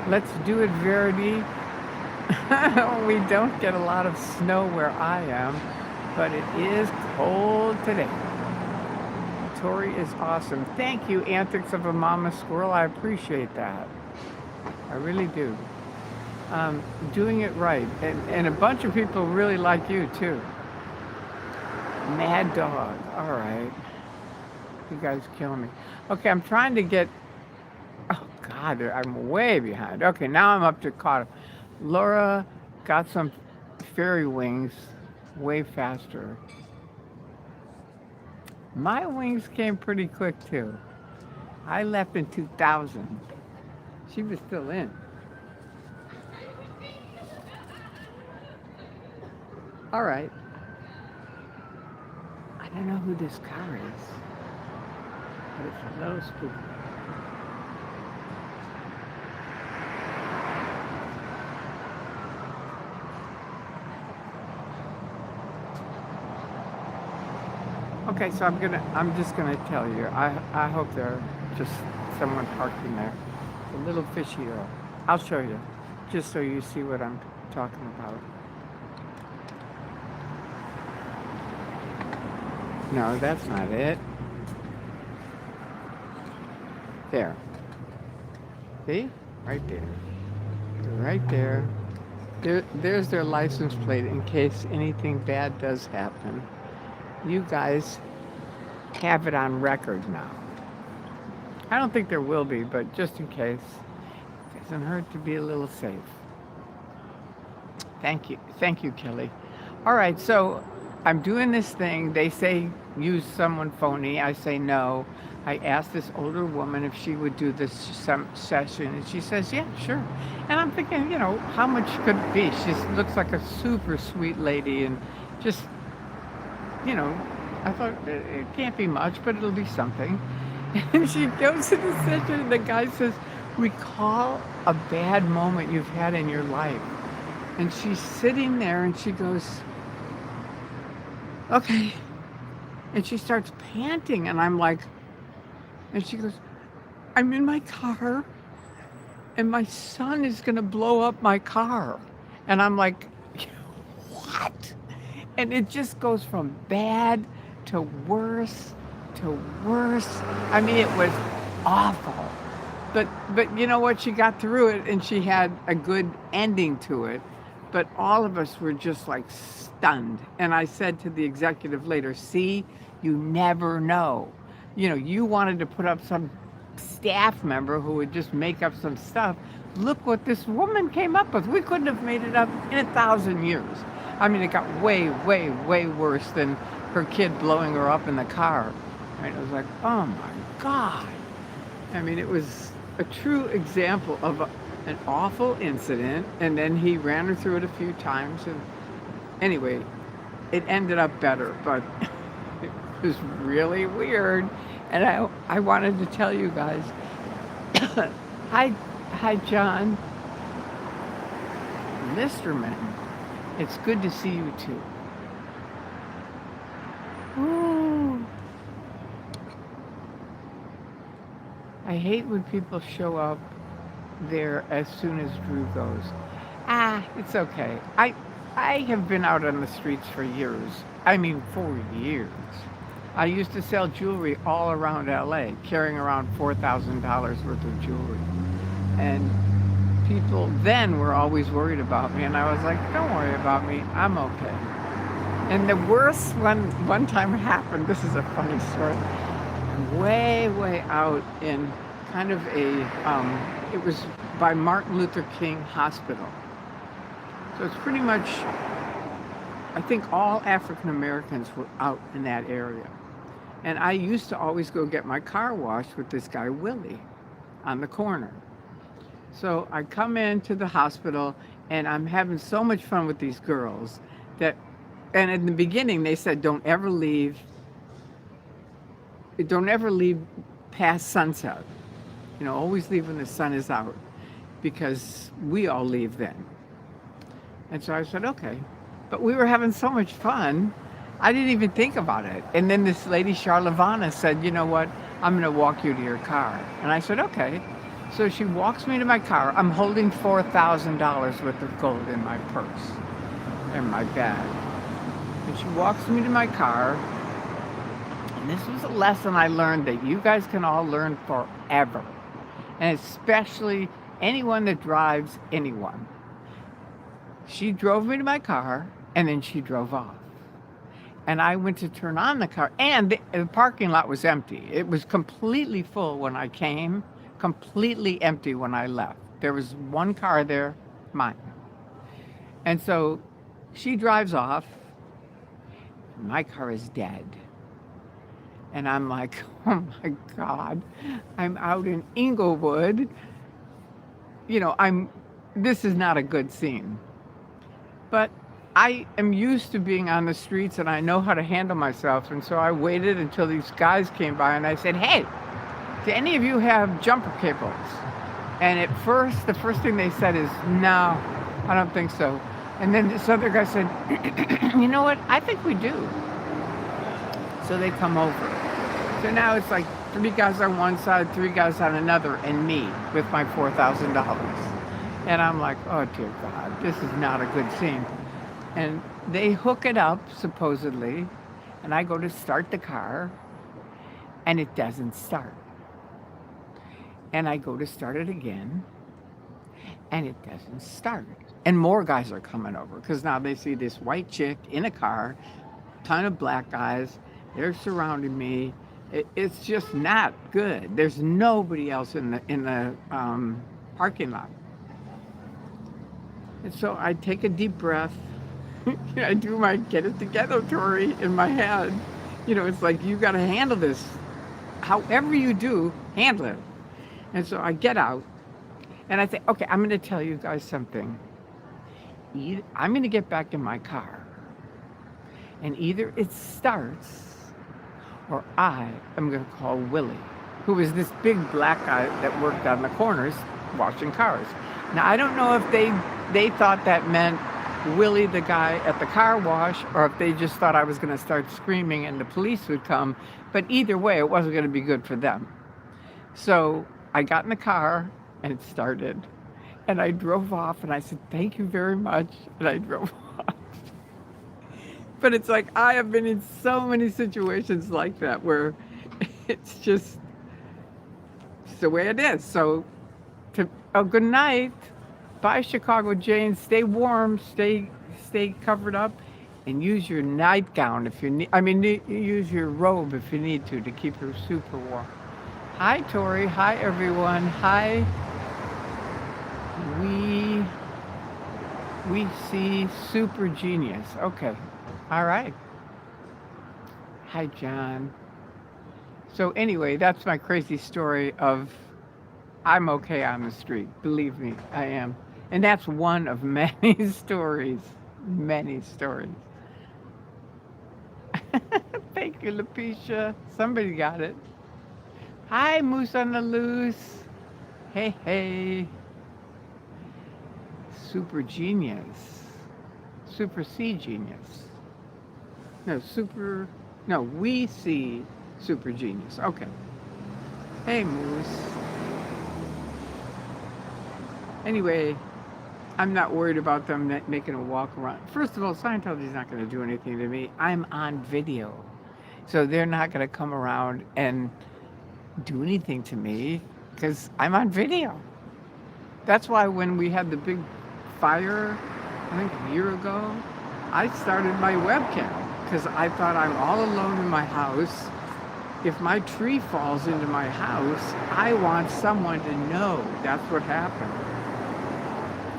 Let's do it, Verity. We don't get a lot of snow where I am. but it is cold today. Tori is awesome. Thank you, Antics of a Mama Squirrel. I appreciate that. I really do. Doing it right. And a bunch of people really like you, too. Mad Dog. All right. You guys killing me. Okay, I'm trying to get... Oh, God, I'm way behind. Okay, now I'm up to caught up. Laura got some fairy wings way faster. My wings came pretty quick, too. I left in 2000. She was still in. All right. I don't know who this car is, but it's a little spooky. Okay, so I'm just gonna tell you. I hope they're just someone parking there. A little fishy though. I'll show you, just so you see what I'm talking about. No, that's not it. There. See? Right there. Right there. There's their license plate in case anything bad does happen. You guys have it on record now. I don't think there will be, but just in case, it doesn't hurt to be a little safe. Thank you, Kelly. All right, so I'm doing this thing. They say use someone phony. I say no. I asked this older woman if she would do this session, and she says, yeah, sure. And I'm thinking, how much could it be? She looks like a super sweet lady, and just, I thought it can't be much, but it'll be something. And she goes to the session, and the guy says, recall a bad moment you've had in your life. And she's sitting there, and she goes, okay. And she starts panting, and I'm like, and she goes, I'm in my car, and my son is going to blow up my car. And I'm like, what? And it just goes from bad to worse to worse. I mean, it was awful. But you know what? She got through it, and she had a good ending to it. But all of us were just like stunned. And I said to the executive later, see, you never know. You wanted to put up some staff member who would just make up some stuff. Look what this woman came up with. We couldn't have made it up in 1,000 years. I mean, it got way, way, way worse than her kid blowing her up in the car. Right? It was like, oh my God. I mean, it was a true example of an awful incident. And then he ran her through it a few times. And anyway, it ended up better, but it was really weird. And I wanted to tell you guys, hi, John Listerman. It's good to see you too. Ooh. I hate when people show up there as soon as Drew goes. It's okay. I have been out on the streets for years. I mean, for years. I used to sell jewelry all around LA, carrying around $4,000 worth of jewelry. And people then were always worried about me, and I was like, don't worry about me, I'm okay. And the worst one time happened, this is a funny story, way, way out in kind of it was by Martin Luther King Hospital. So it's pretty much, I think all African Americans were out in that area. And I used to always go get my car washed with this guy, Willie, on the corner. So I come into the hospital, and I'm having so much fun with these girls that, and in the beginning they said, don't ever leave past sunset. Always leave when the sun is out, because we all leave then. And so I said, okay. But we were having so much fun, I didn't even think about it. And then this lady, Charlavana, said, you know what, I'm gonna walk you to your car. And I said, okay. So she walks me to my car. I'm holding $4,000 worth of gold in my purse, in my bag. And she walks me to my car. And this was a lesson I learned that you guys can all learn forever. And especially anyone that drives anyone. She drove me to my car, and then she drove off. And I went to turn on the car, and the parking lot was empty. It was completely full when I came, completely empty when I left. There was one car there, mine. And so she drives off. My car is dead. And I'm like, oh my God, I'm out in Inglewood. You know, this is not a good scene. But I am used to being on the streets and I know how to handle myself. And so I waited until these guys came by and I said, hey, do any of you have jumper cables? And at first, the first thing they said is, no, I don't think so. And then this other guy said, you know what? I think we do. So they come over. So now it's like 3 guys on one side, 3 guys on another, and me with my $4,000. And I'm like, oh dear God, this is not a good scene. And they hook it up, supposedly, and I go to start the car, and it doesn't start. And I go to start it again, and it doesn't start. And more guys are coming over, because now they see this white chick in a car, ton of black guys, they're surrounding me. It's just not good. There's nobody else in the parking lot. And so I take a deep breath. I do my get it together, Tori, in my head. You know, it's like, you got to handle this. However you do, handle it. And so I get out and I say, okay, I'm going to tell you guys something. I'm going to get back in my car. And either it starts or I am going to call Willie, who was this big black guy that worked on the corners washing cars. Now, I don't know if they thought that meant Willie, the guy at the car wash, or if they just thought I was going to start screaming and the police would come. But either way, it wasn't going to be good for them. So I got in the car and it started. And I drove off and I said, thank you very much. And I drove off. But it's like, I have been in so many situations like that where it's just the way it is. So, good night. Bye, Chicago Jane. Stay warm. Stay covered up, and use your nightgown if you need. Use your robe if you need to keep her super warm. Hi, Tori. Hi, everyone. Hi. We see super genius. Okay. All right. Hi, John. So anyway, that's my crazy story of I'm okay on the street. Believe me, I am. And that's one of many stories. Many stories. Thank you, Lapisha. Somebody got it. Hi, Moose on the Loose. Hey, hey. Super genius. Super C genius. We see super genius. Okay. Hey, Moose. Anyway, I'm not worried about them making a walk around. First of all, Scientology's not going to do anything to me. I'm on video. So they're not going to come around and do anything to me because I'm on video. That's why when we had the big fire, I think a year ago, I started my webcam because I thought I'm all alone in my house. If my tree falls into my house, I want someone to know that's what happened.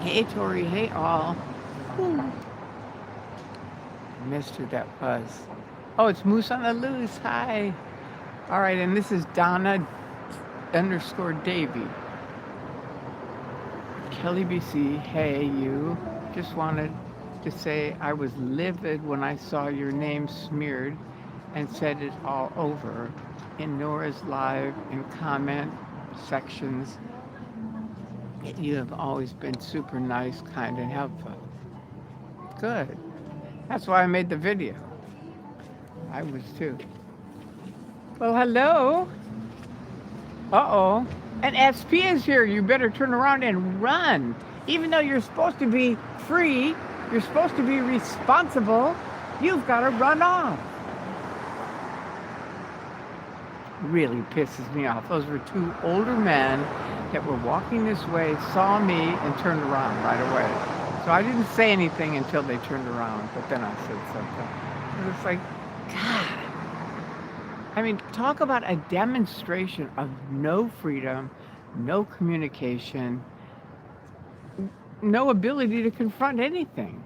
Hey, Tori. Hey, all. Ooh. I missed who that was. Oh, it's Moose on the Loose. Hi. All right, and this is Donna_Davy. Kelly BC. Hey, you. Just wanted to say I was livid when I saw your name smeared and said it all over in Nora's live and comment sections. You have always been super nice, kind, and helpful. Good. That's why I made the video. I was too. Well, hello. Uh-oh. And SP is here. You better turn around and run. Even though you're supposed to be free, you're supposed to be responsible, You've got to run off. Really pisses me off. Those were two older men that were walking this way, saw me, and turned around right away. So I didn't say anything until they turned around, but then I said something. And it's like, God. I mean, talk about a demonstration of no freedom, no communication, no ability to confront anything.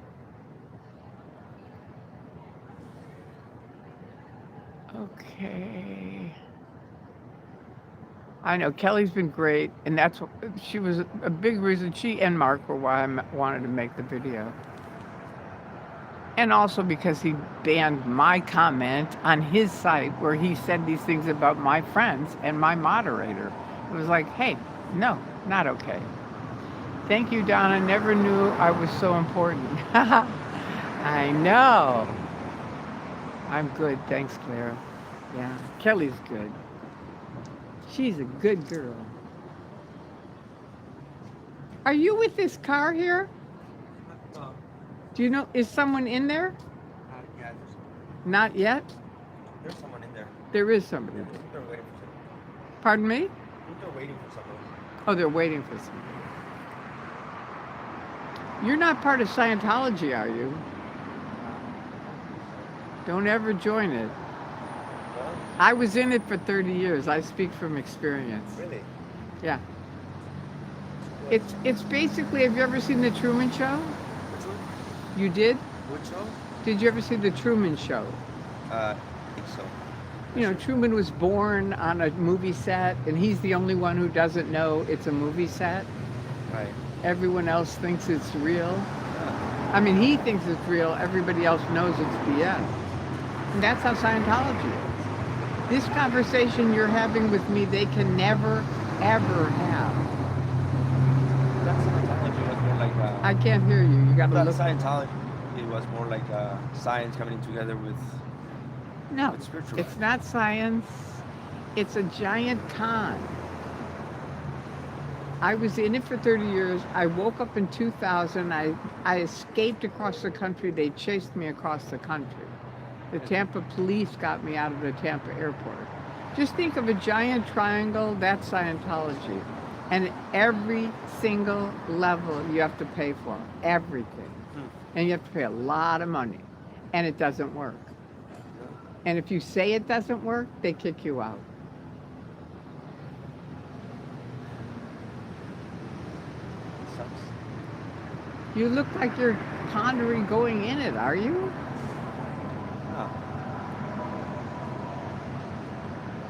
Okay. I know Kelly's been great, and she was a big reason. She and Mark were why I wanted to make the video, and also because he banned my comment on his site where he said these things about my friends and my moderator. It was like, hey, no, not okay. Thank you, Donna. Never knew I was so important. I know. I'm good, thanks, Claire. Yeah, Kelly's good. She's a good girl. Are you with this car here? No. Do you know, is someone in there? Yeah, Not yet? there's someone in there. There is somebody. They're waiting for someone. Pardon me? I think they're waiting for someone. Oh, they're waiting for somebody. You're not part of Scientology, are you? Don't ever join it. No? I was in it for 30 years. I speak from experience. Really? Yeah. It's basically, have you ever seen The Truman Show? Which one? You did? Which show? Did you ever see The Truman Show? I think so. You know, Truman was born on a movie set, and he's the only one who doesn't know it's a movie set. Right. Everyone else thinks it's real. Yeah. I mean, he thinks it's real. Everybody else knows it's BS. And that's how Scientology is. This conversation you're having with me, they can never, ever have. That Scientology was more like I can't hear you. You gotta that look. Scientology, it was more like science coming together with No, spiritual. it's not science. It's a giant con. I was in it for 30 years. I woke up in 2000. I escaped across the country. They chased me across the country. The Tampa police got me out of the Tampa airport. Just think of a giant triangle, that's Scientology. And every single level you have to pay for, everything. And you have to pay a lot of money. And it doesn't work. And if you say it doesn't work, they kick you out. Sucks. You look like you're pondering going in it, are you? No.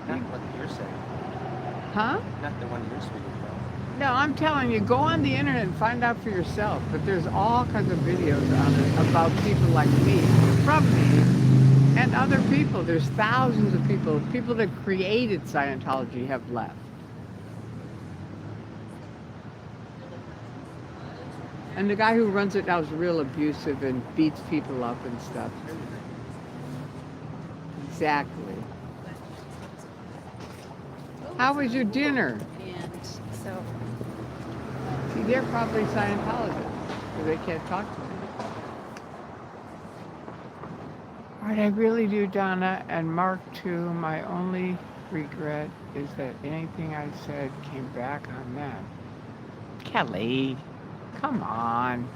Not what you're saying. Huh? Not the one you're speaking about. No, I'm telling you, go on the internet and find out for yourself. But there's all kinds of videos on it about people like me, from me, and other people. There's thousands of people. People that created Scientology have left. And the guy who runs it now is real abusive and beats people up and stuff. Exactly. How was your dinner? And so See, they're probably Scientologists, because they can't talk to me. All right, I really do, Donna, and Mark too. My only regret is that anything I said came back on them. Kelly, come on.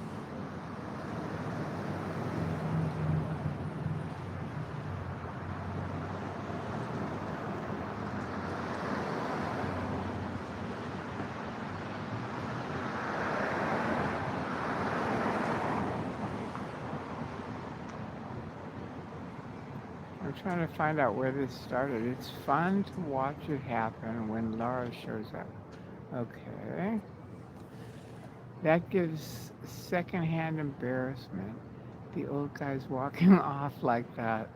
I'm trying to find out where this started. It's fun to watch it happen when Laura shows up. Okay. That gives secondhand embarrassment. The old guy's walking off like that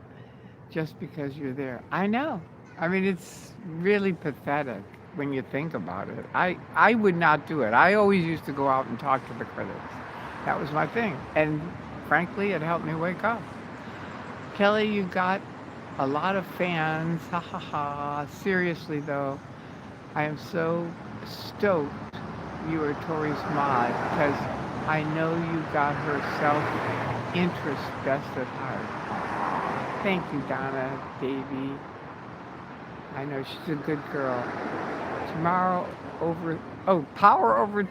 just because you're there. I know. I mean, it's really pathetic when you think about it. I would not do it. I always used to go out and talk to the critics. That was my thing. And frankly, it helped me wake up. Kelly, you got a lot of fans. Ha ha ha. Seriously though, I am so stoked you are Tory's mod because I know you got her self-interest best at heart. Thank you, Donna, baby. I know she's a good girl. Tomorrow over, power over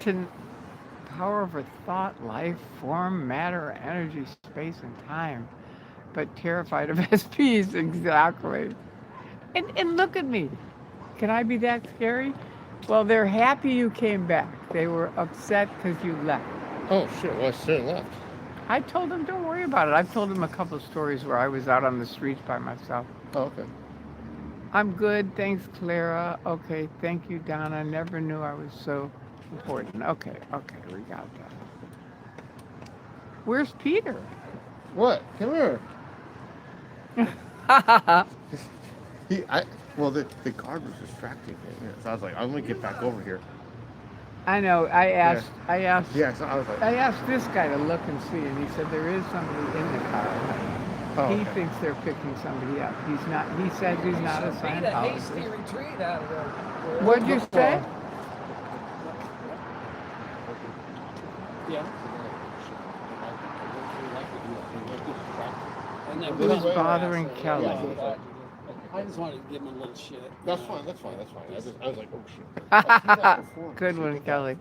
thought, life, form, matter, energy, space, and time. But terrified of SPs, exactly. And look at me. Can I be that scary? Well, they're happy you came back. They were upset because you left. Oh shit! Well, I should have left. I told them, don't worry about it. I've told them a couple of stories where I was out on the streets by myself. Oh, okay. I'm good, thanks, Clara. Okay, thank you, Donna. Never knew I was so important. Okay, we got that. Where's Peter? What? Come here. Well, the guard was distracting me. So I was like, I'm gonna get back over here. I know. I asked. Yeah, so I was like, I asked this guy to look and see, and he said there is somebody in the car. oh, He okay. thinks they're picking somebody up. He's not. He says he's not a Made a hasty Scientologist. retreat out of there. What'd you say? Yeah. And then Who's we- bothering Kelly? I just wanted to give him a little shit. That's fine. That's fine. I was like, oh shit. Good one, Kelly.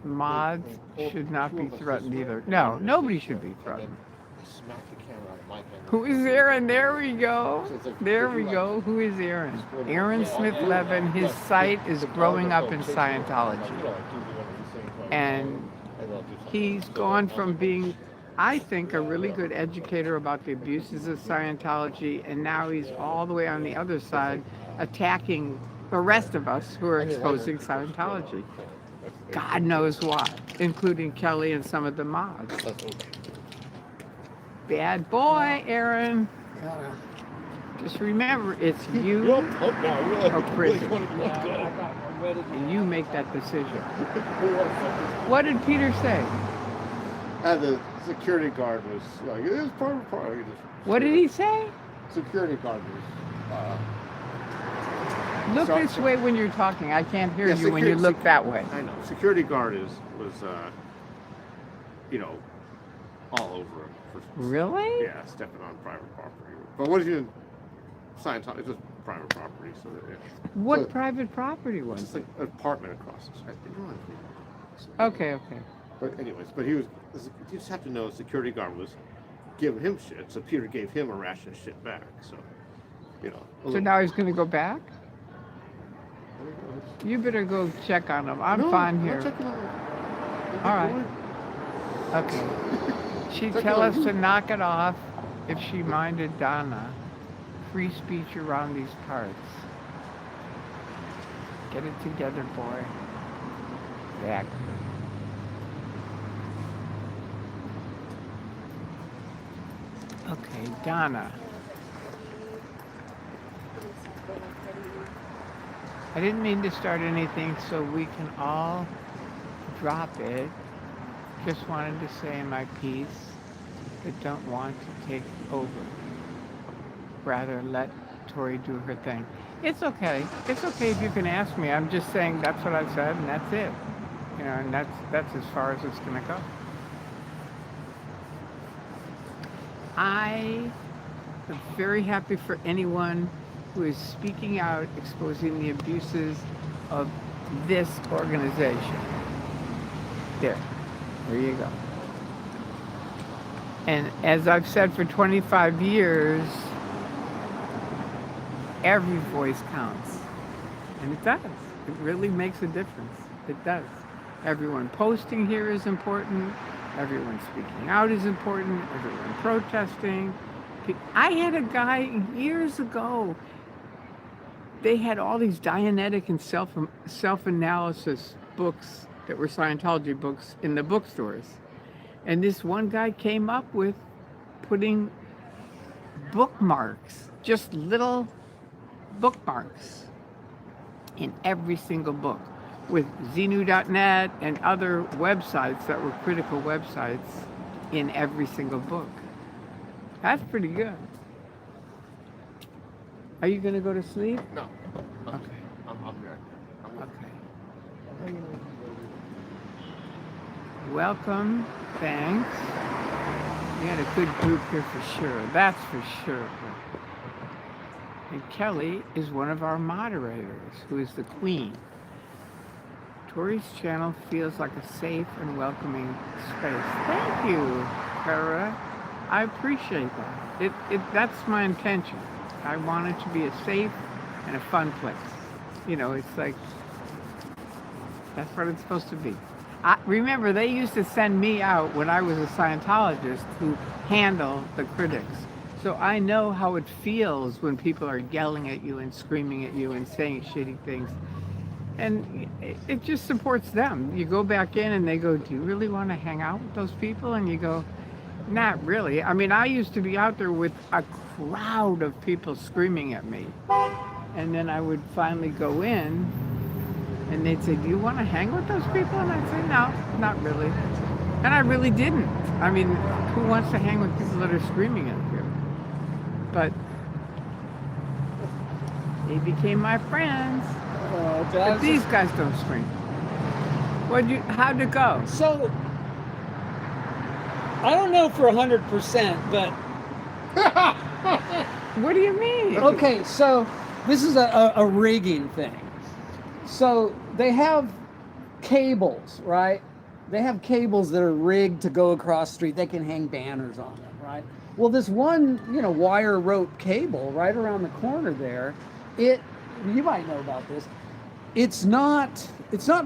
Mods should not be threatened either. No, nobody should be threatened. I smacked the camera out of my hand. Who is Aaron? There we go. There we go. Who is Aaron? Aaron Smith Levin. His site is growing up in Scientology. And he's gone from being, I think, a really good educator about the abuses of Scientology, and now he's all the way on the other side attacking the rest of us who are exposing Scientology. God knows why, including Kelly and some of the mods. Bad boy, Aaron. Just remember, it's you or prison. And you make that decision. What did Peter say? The security guard was like, it was part. What did he say? Security guard was. Look Sorry, this way when you're talking. I can't hear Yeah, you when you look that way. I know. Security guard was all over him. Really? Yeah, stepping on private property. But what is you Scientology? It's just private property, so that, yeah. What So, private property it's was just it? like an apartment across the street. Okay. But anyways, you just have to know the security guard was giving him shit, so Peter gave him a ration of shit back. So, So now he's going to go back? You better go check on him. I'm fine I'm here. checking out. All right. Okay. She'd Check tell it out. us to knock it off if she minded Donna. Free speech around these parts. Get it together, boy. Exactly. Okay, Donna. I didn't mean to start anything so we can all drop it. Just wanted to say my piece, but don't want to take over. Rather let Tori do her thing. It's okay. It's okay if you can ask me. I'm just saying that's what I said and that's it. And that's as far as it's gonna go. I am very happy for anyone who is speaking out, exposing the abuses of this organization. There you go. And as I've said for 25 years, every voice counts. And it does. It really makes a difference. It does. Everyone posting here is important. Everyone speaking out is important. Everyone protesting. I had a guy years ago. They had all these Dianetic and self-analysis books that were Scientology books in the bookstores. And this one guy came up with putting bookmarks, just little bookmarks in every single book with Xenu.net and other websites that were critical websites in every single book. That's pretty good. Are you going to go to sleep? No. Okay. I'm here. Okay. Welcome. Thanks. We had a good group here for sure. That's for sure. And Kelly is one of our moderators, who is the queen. Tori's channel feels like a safe and welcoming space. Thank you, Kara. I appreciate that. That's my intention. I want it to be a safe and a fun place. You know, it's like, that's what it's supposed to be. Remember, they used to send me out when I was a Scientologist to handle the critics. So I know how it feels when people are yelling at you and screaming at you and saying shitty things. And it just supports them. You go back in and they go, do you really want to hang out with those people? And you go, not really. I mean, I used to be out there with a crowd of people screaming at me. And then I would finally go in and they'd say, do you want to hang with those people? And I'd say, no, not really. And I really didn't. I mean, who wants to hang with people that are screaming at you? But they became my friends. But these guys don't scream. How'd it go? So, I don't know for 100%, but What do you mean? okay, so this is a rigging thing. So they have cables, right? They have cables that are rigged to go across the street. They can hang banners on them, right? Well, this one, wire rope cable right around the corner there, you might know about this. It's not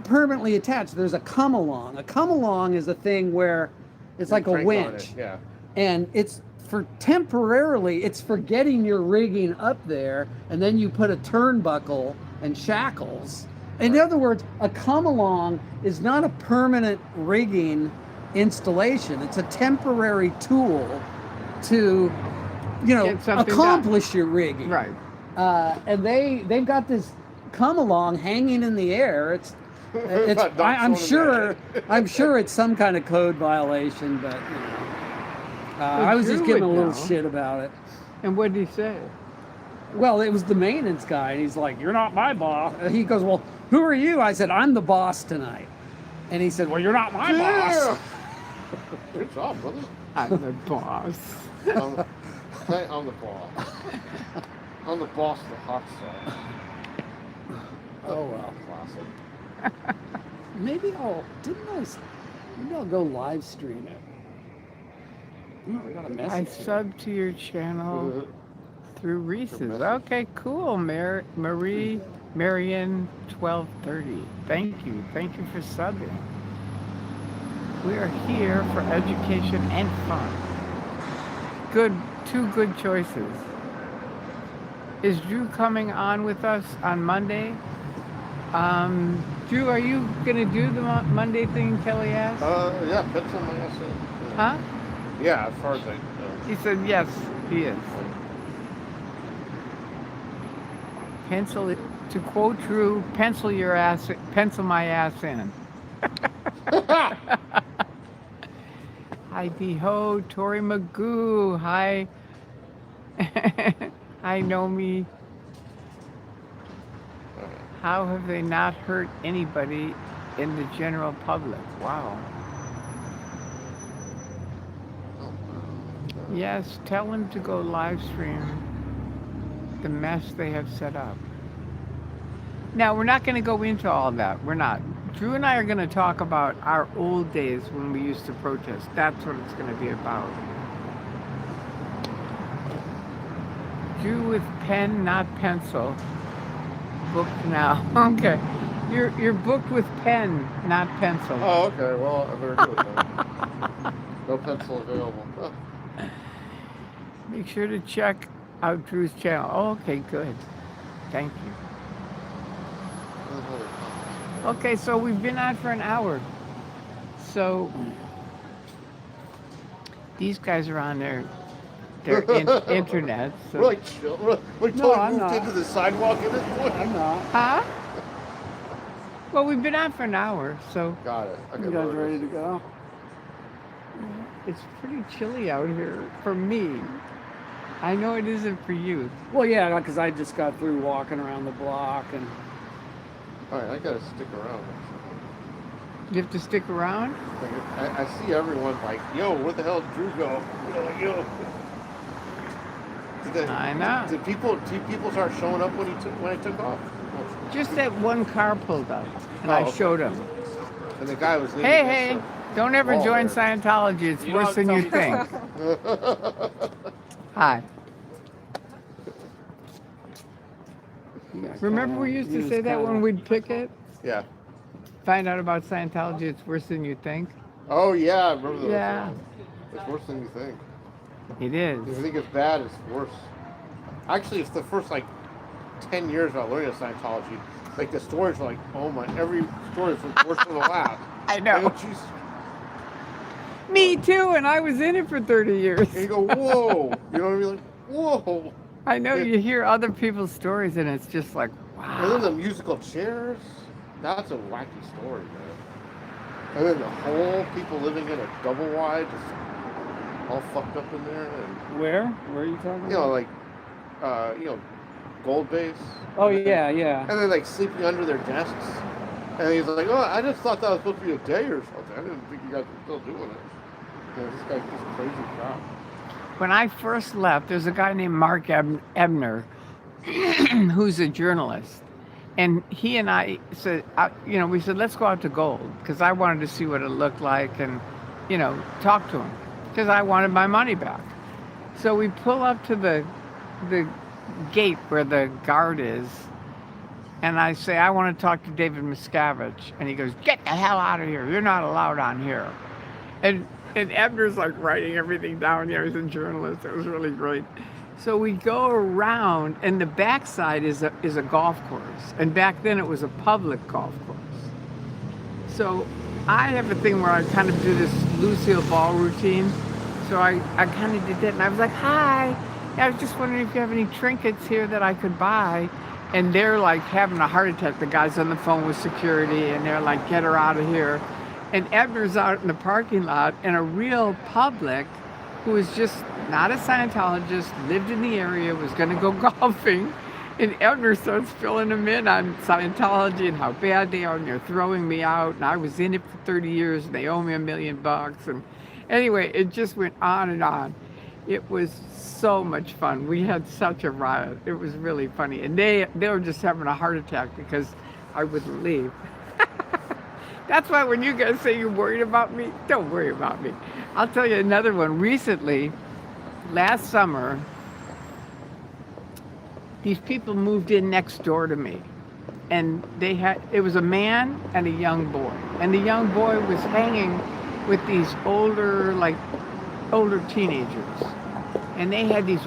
permanently attached. There's a come along. A come along is a thing where it's like a winch. Yeah. And it's for getting your rigging up there, and then you put a turnbuckle and shackles. In other words, a come along is not a permanent rigging installation. It's a temporary tool to, accomplish your rigging. Right. And they've got this come along hanging in the air. I'm sure it's some kind of code violation, but I was just Drew giving a would little know. shit about it. And what did he say? Well, it was the maintenance guy, and he's like, "You're not my boss." And he goes, "Well, who are you?" I said, "I'm the boss tonight." And he said, "Well, you're not my boss." Good job, brother. I'm the boss. I'm the boss. I'm the boss of the hot sauce. Oh well. Classic. Maybe I'll go live stream it. Oh, we got a I message. subbed to your channel through Reese's. Okay, cool. Marion 1230. Thank you. Thank you for subbing. We are here for education and fun. Two good choices. Is Drew coming on with us on Monday? Drew, are you gonna do the Monday thing Kelly asked? Yeah, pencil my ass in. Huh? Yeah, as far as I know. He said yes, he is. To quote Drew, pencil my ass in. Hi, Ho, Tori Magoo. Hi. Hi, Nomi. How have they not hurt anybody in the general public? Wow. Yes, tell him to go live stream the mess they have set up. Now, we're not going to go into all that. We're not. Drew and I are going to talk about our old days when we used to protest. That's what it's going to be about. Drew with pen, not pencil. Booked now. Okay. You're booked with pen, not pencil. Oh, okay. Well, I better do it then. No pencil available. Oh. Make sure to check out Drew's channel. Oh, okay, good. Thank you. Okay, so we've been on for an hour. So these guys are on their internet. So. We're like chill. We're No, totally I'm moved not. into the sidewalk at this point. I'm not. Huh? Well, we've been on for an hour, so Got it. Okay, You guys ready to go? it's pretty chilly out here for me. I know it isn't for you. Well, yeah, because I just got through walking around the block, and All right, I gotta stick around. You have to stick around? Like, I see everyone like, yo, where the hell did Drew go? You know, like, yo. I know. Did people start showing up when I took off? Just that one car pulled up, and I okay. showed him. And the guy was leaning Hey, against don't ever wall join there. Scientology. It's You worse don't than you tell me think. Hi. Remember we used to say that when we'd pick it? Yeah. Find out about Scientology, it's worse than you think. Oh yeah, I remember those. Yeah. It's worse than you think. It is. If you think it's bad, it's worse. Actually, it's the first like 10 years about learning of Scientology. Like the stories are like, oh my, every story is worse than the last. I know. Like, oh, jeez. Me too, and I was in it for 30 years. And you go, whoa. You know what I mean? Like, whoa. I know, you hear other people's stories and it's just like, And then wow. the musical chairs. That's a wacky story, man. And then the whole people living in a double wide, just all fucked up in there. And, Where? Where are you talking you know, about? like, gold base. Oh, yeah, yeah. And then like sleeping under their desks. And he's like, oh, I just thought that was supposed to be a day or something. I didn't think you guys were still doing it. You know, this guy's just crazy crap. When I first left, there's a guy named Mark Ebner, who's a journalist. And he and I said, we said, let's go out to Gold, because I wanted to see what it looked like and, talk to him, because I wanted my money back. So we pull up to the gate where the guard is, and I say, I want to talk to David Miscavige. And he goes, get the hell out of here. You're not allowed on here. And Ebner's like writing everything down. He's a journalist. It was really great. So we go around, and the backside is a golf course. And back then it was a public golf course. So I have a thing where I kind of do this Lucille Ball routine. So I kind of did that, and I was like, hi. I was just wondering if you have any trinkets here that I could buy. And they're like having a heart attack. The guy's on the phone with security, and they're like, get her out of here. And Ebner's out in the parking lot, and a real public who is just not a Scientologist, lived in the area, was going to go golfing. And Ebner starts filling them in on Scientology and how bad they are, and they're throwing me out. And I was in it for 30 years, and they owe me $1 million. And anyway, it just went on and on. It was so much fun. We had such a riot. It was really funny. And they were just having a heart attack because I wouldn't leave. That's why when you guys say you're worried about me, don't worry about me. I'll tell you another one. Recently, last summer, these people moved in next door to me. And it was a man and a young boy. And the young boy was hanging with these older teenagers. And they had this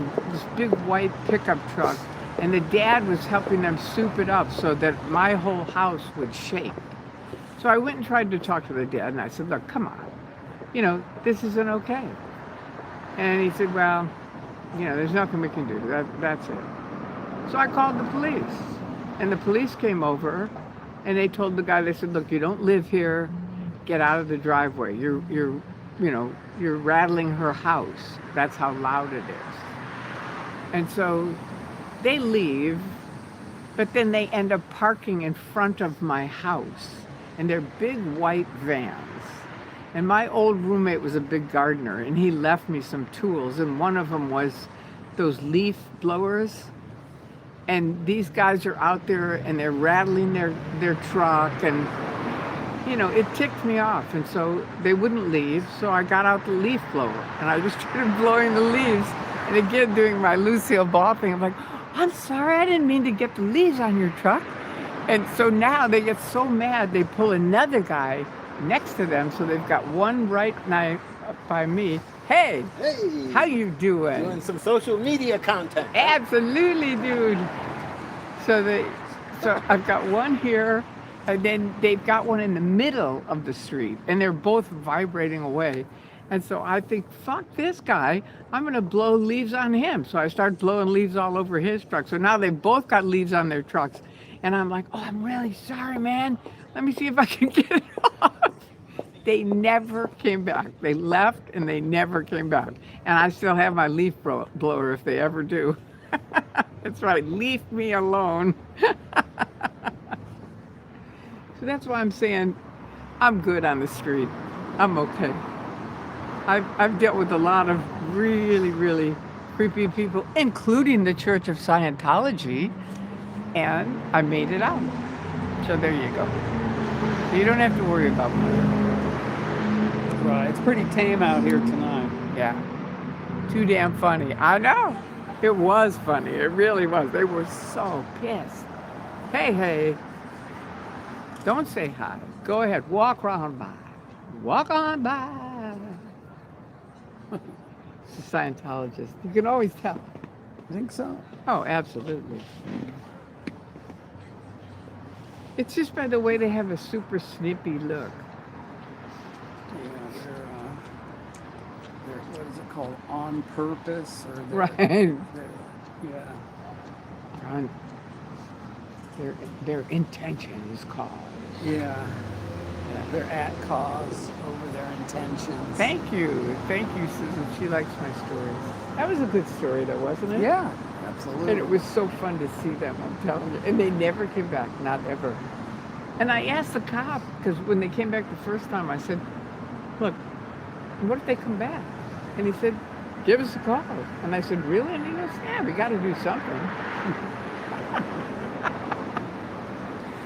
big white pickup truck, and the dad was helping them soup it up so that my whole house would shake. So I went and tried to talk to the dad, and I said, look, come on, this isn't okay. And he said, well, there's nothing we can do. That's it. So I called the police, and the police came over, and they told the guy, they said, look, you don't live here, get out of the driveway. You're rattling her house. That's how loud it is. And so they leave, but then they end up parking in front of my house, and they're big white vans. And my old roommate was a big gardener, and he left me some tools, and one of them was those leaf blowers. And these guys are out there, and they're rattling their truck, and it ticked me off, and so they wouldn't leave, so I got out the leaf blower, and I just started blowing the leaves, and again, doing my Lucille Ball thing, I'm like, I'm sorry, I didn't mean to get the leaves on your truck. And so now they get so mad, they pull another guy next to them, so they've got one right now by me. Hey, how you doing? Doing some social media content. Absolutely, dude. So I've got one here, and then they've got one in the middle of the street, and they're both vibrating away. And so I think, fuck this guy, I'm gonna blow leaves on him. So I start blowing leaves all over his truck. So now they've both got leaves on their trucks. And I'm like, oh, I'm really sorry, man. Let me see if I can get it off. They never came back. They left and they never came back. And I still have my leaf blower if they ever do. That's right, leave me alone. So that's why I'm saying, I'm good on the street. I'm okay. I've dealt with a lot of really, really creepy people, including the Church of Scientology, and I made it out. So there you go. You don't have to worry about money. Right. It's pretty tame out here tonight. Yeah. Too damn funny. I know. It was funny. It really was. They were so pissed. Hey, hey. Don't say hi. Go ahead. Walk round by. Walk on by. The Scientologist. You can always tell. I think so. Oh, absolutely. It's just by the way they have a super snippy look. Yeah, they're what is it called? On purpose, or Right. yeah. Right. Their intention is cause. Yeah. They're at cause over their intentions. Thank you, Susan. She likes my stories. That was a good story, though, wasn't it? Yeah, absolutely. And it was so fun to see them, I'm telling you. And they never came back, not ever. And I asked the cop, because when they came back the first time, I said, look, what if they come back? And he said, give us a call. And I said, really? And he goes, yeah, we got to do something.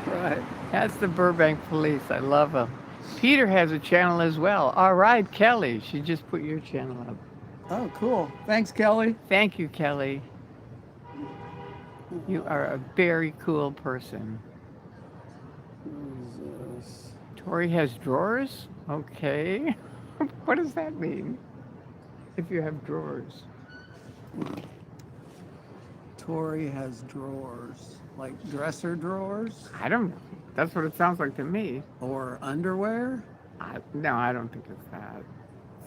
Right. That's the Burbank Police. I love them. Peter has a channel as well. All right, Kelly. She just put your channel up. Oh, cool. Thanks, Kelly. Thank you, Kelly. You are a very cool person. Jesus. Tori has drawers? Okay. What does that mean? If you have drawers. Tori has drawers. Like dresser drawers? I don't know. That's what it sounds like to me. Or underwear? No, I don't think it's that.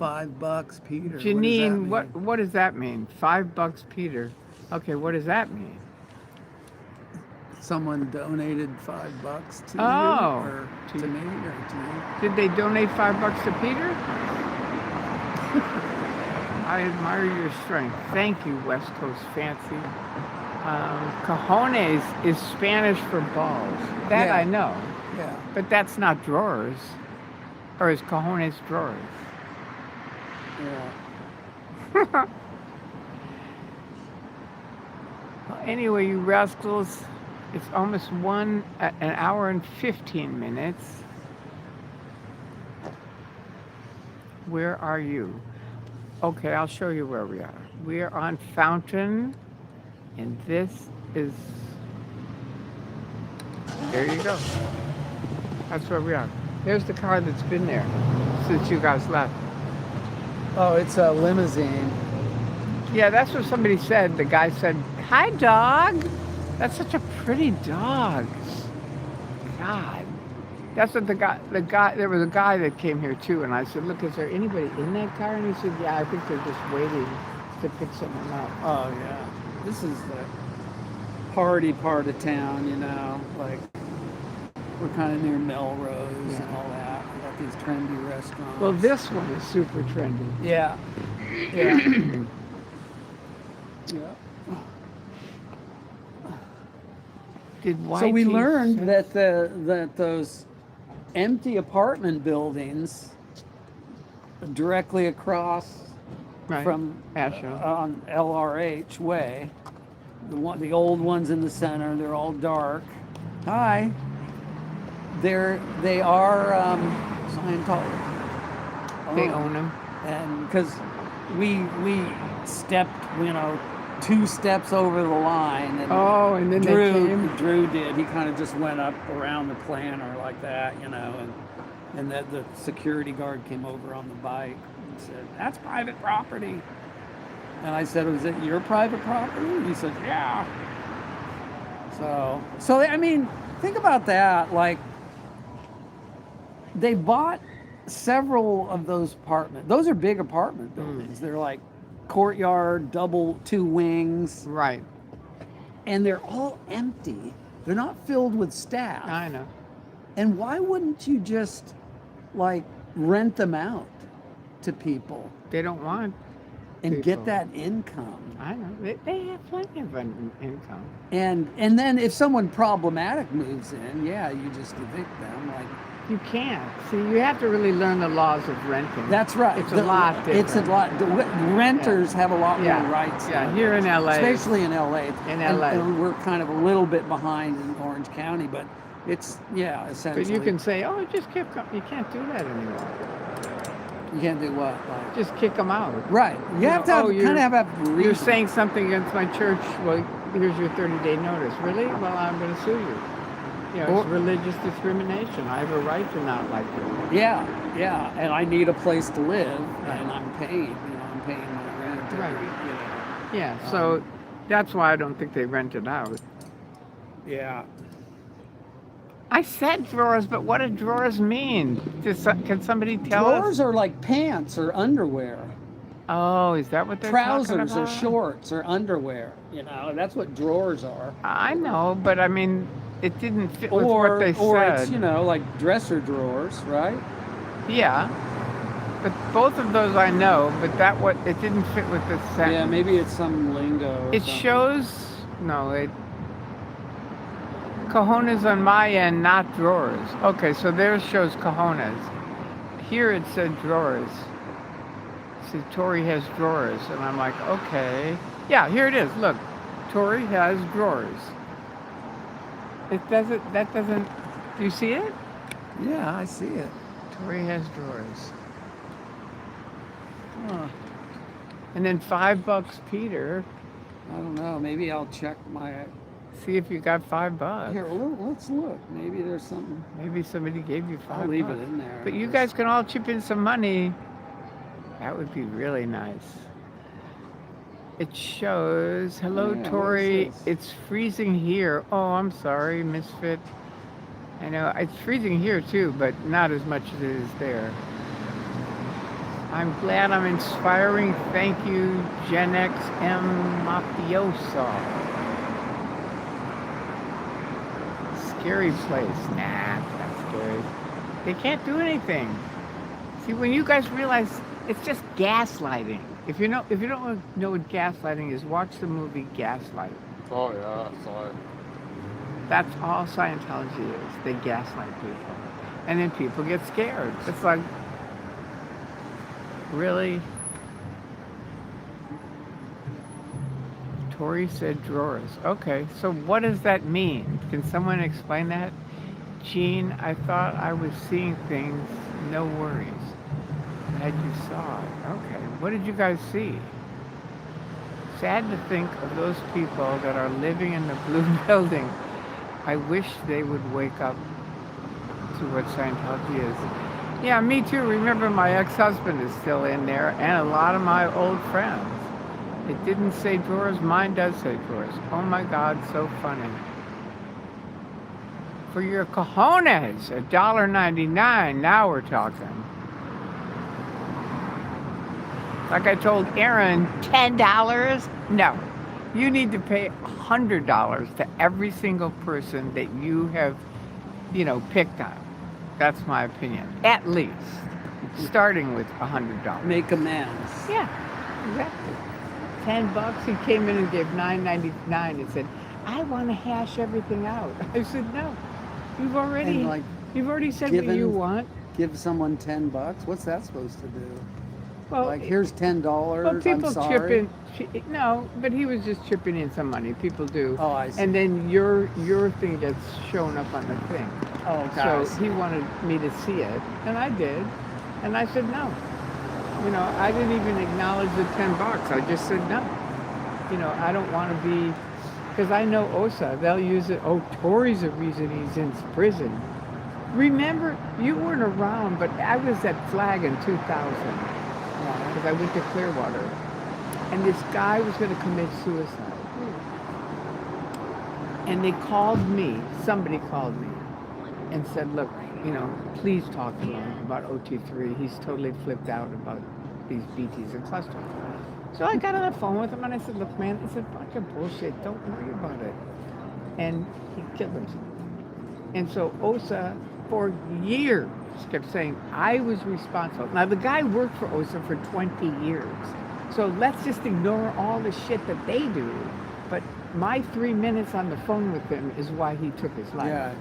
$5, Peter. Janine, what what does that mean? $5, Peter. Okay, what does that mean? Someone donated $5 to Oh, you? Or to me? Or to you? Did they donate $5 to Peter? I admire your strength. Thank you, West Coast Fancy. Cajones is Spanish for balls. That Yeah. I know. Yeah. But that's not drawers. Or is cajones drawers? Yeah. Well, anyway, you rascals, it's almost an hour and 15 minutes. Where are you? Okay, I'll show you where we are. We are on Fountain, and this is, there you go. That's where we are. There's the car that's been there since you guys left. Oh, it's a limousine. Yeah, that's what somebody said. The guy said, hi, dog. That's such a pretty dog. God. That's what the guy, there was a guy that came here too, and I said, look, is there anybody in that car? And he said, yeah, I think they're just waiting to pick someone up. Oh, yeah. This is the party part of town, you know, like we're kind of near Melrose and all that. We got these trendy restaurants. Well, this one is super trendy. Yeah. Yeah. Yeah. So we learned that those empty apartment buildings directly across from on LRH Way, the old ones in the center, they're all dark. Hi. They are Scientology. They own them. And because we stepped, 2 steps over the line. And and then they came? Drew did. He kind of just went up around the planter like that, and the security guard came over on the bike and said, that's private property. And I said, was it your private property? And he said, yeah. So I mean, think about that. Like, they bought several of those apartments. Those are big apartment buildings. They're like courtyard, 2 wings. Right. And they're all empty. They're not filled with staff. I know. And why wouldn't you just, rent them out to people? They don't want. and people. get that income. I know. They have plenty of income. And then if someone problematic moves in, yeah, you just evict them. Like You can't. See, you have to really learn the laws of renting. that's right. It's a lot different. It's a lot. The renters have a lot Yeah. more rights. Yeah, nowadays, here in LA. especially in LA. In LA. and we're kind of a little bit behind in Orange County, but it's essentially. But you can say, oh, just kick them. You can't do that anymore. You can't do what? Like, Just kick them out. right. You have to have, kind of have a reason. You're saying something against my church. Well, here's your 30-day notice. Really? Well, I'm going to sue you. You know, it's religious discrimination. I have a right to not like you. Yeah, and I need a place to live, and I'm paid. I'm paying my rent. Right. Yeah, so that's why I don't think they rent it out. Yeah. I said drawers, but what do drawers mean? Can somebody tell us? Drawers are like pants or underwear. Oh, is that what they're Trousers talking or about? shorts or underwear. That's what drawers are. I know, but I mean, it didn't fit with what they Or said. it's, like dresser drawers, right? Yeah, but both of those I know, but it didn't fit with the sentence. Yeah, maybe it's some lingo. Or It something. shows, cojones on my end, not drawers. Okay, so theirs shows cojones. Here it said drawers. See, Tory has drawers, and I'm like, okay. Yeah, here it is. Look, Tory has drawers. That doesn't, do you see it? Yeah, I see it. Tory has drawers. Huh. And then $5, Peter. I don't know. Maybe I'll check my. See if you got $5. Here, let's look. Maybe there's something. Maybe somebody gave you $5. I'll leave it in there. But you guys can all chip in some money. That would be really nice. It shows, hello, Yeah, Tory. what is this? It's freezing here. Oh, I'm sorry, Misfit. I know, it's freezing here too, but not as much as it is there. I'm glad I'm inspiring. Thank you, Gen X M Mafioso. Scary place. Nah, it's not scary. They can't do anything. See, when you guys realize it's just gaslighting. If you don't know what gaslighting is, watch the movie Gaslight. Oh yeah, I saw it. That's all Scientology is. They gaslight people. And then people get scared. It's like, really? Tory said drawers. Okay, so what does that mean? Can someone explain that? Gene, I thought I was seeing things. No worries. Glad you saw it. Okay, what did you guys see? Sad to think of those people that are living in the blue building. I wish they would wake up to what Scientology is. Yeah, me too. Remember, my ex-husband is still in there, and a lot of my old friends. It didn't say drawers. Mine does say drawers. Oh my God, so funny. For your cojones, $1.99. Now we're talking. Like I told Aaron, $10? No. You need to pay $100 to every single person that you have, picked on. That's my opinion. At least. Starting with $100. Make amends. Yeah, exactly. $10. He came in and gave $9.99 and said, I want to hash everything out. I said, no. You've already said what you want. Give someone $10. What's that supposed to do? Well, Like, here's $10. well, people I'm sorry. chip in. No, but he was just chipping in some money. People do. Oh, I see. And then your thing gets shown up on the thing. Oh, okay. I So see. he wanted me to see it, and I did. And I said no. I didn't even acknowledge the $10. I just said no. I don't want to be, because I know OSA, they'll use it. Oh, Tory's the reason he's in prison. Remember, you weren't around, but I was at Flag in 2000 because I went to Clearwater, and this guy was going to commit suicide. And they called me, somebody called me, and said, look, please talk to him about OT3. He's totally flipped out about these BTs and clusters. So I got on the phone with him and I said, look, man, it's a bunch of bullshit. Don't worry about it. And he killed himself. And so OSA, for years, kept saying, I was responsible. Now, the guy worked for OSA for 20 years. So let's just ignore all the shit that they do. But my 3 minutes on the phone with him is why he took his life. Yeah.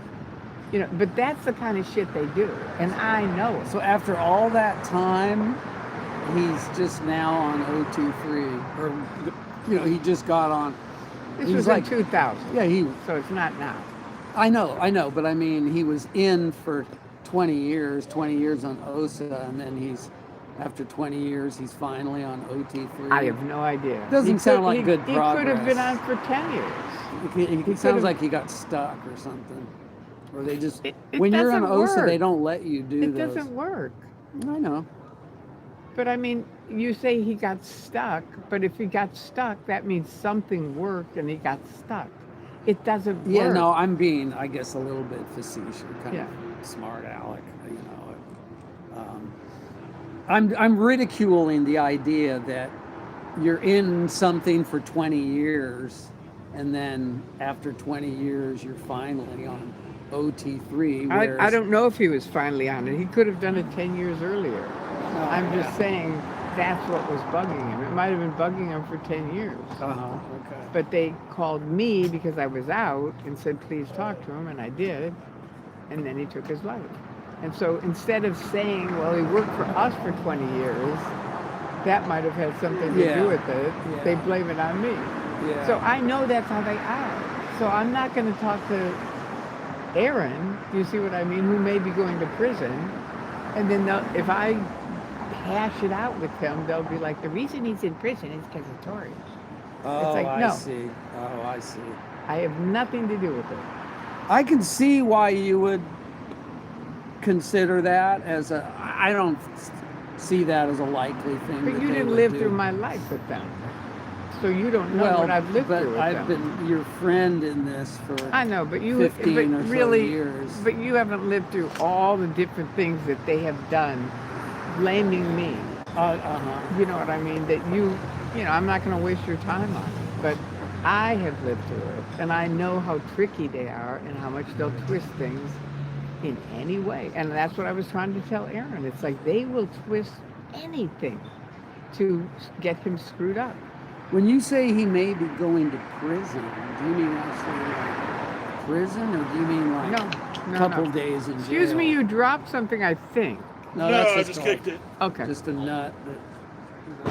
You know, but that's the kind of shit they do, and I know it. So after all that time, he's just now on OT3, or you know, he just got on. This he's was like, in 2000. Yeah, So it's not now. I know, but I mean, he was in for 20 years on OSA, and then after 20 years, he's finally on OT3. I have no idea. Doesn't sound like good He progress. could have been on for 10 years. It sounds like he got stuck or something. Or they just, It when you're on doesn't OSA, work. they don't let you do It those. doesn't work. I know. But I mean, you say he got stuck, but if he got stuck, that means something worked and he got stuck. It doesn't work. Yeah, no, I'm being, I guess, a little bit facetious, kind Yeah. of smart aleck, you know. I'm ridiculing the idea that you're in something for 20 years, and then after 20 years, you're finally on OT3. I don't know if he was finally on it. He could have done it 10 years earlier. I'm just saying that's what was bugging him. It might have been bugging him for 10 years. Okay. But they called me because I was out and said, please talk to him, and I did. And then he took his life. And so instead of saying, well, he worked for us for 20 years, that might have had something to do with it. Yeah. They blame it on me. Yeah. So I know that's how they are. So I'm not going to talk to Aaron, do you see what I mean, who may be going to prison. And then if I hash it out with him, they'll be like, the reason he's in prison is because of Tory. Oh, like, I no. see. Oh, I see. I have nothing to do with it. I can see why you would consider that as I don't see that as a likely thing. But that you they didn't would live do. through my life with them. So you don't know what I've lived through with I've them. been your friend in this for I know, but you 15 but or so really, years. But you haven't lived through all the different things that they have done, blaming me. You know what I mean? That you know, I'm not going to waste your time on it. But I have lived through it, and I know how tricky they are and how much they'll twist things in any way. And that's what I was trying to tell Aaron. It's like they will twist anything to get him screwed up. When you say he may be going to prison, do you mean actually like prison, or do you mean like No, a couple days in jail? Excuse me, you dropped something, I think. No, I just kicked it. Okay. Just a nut that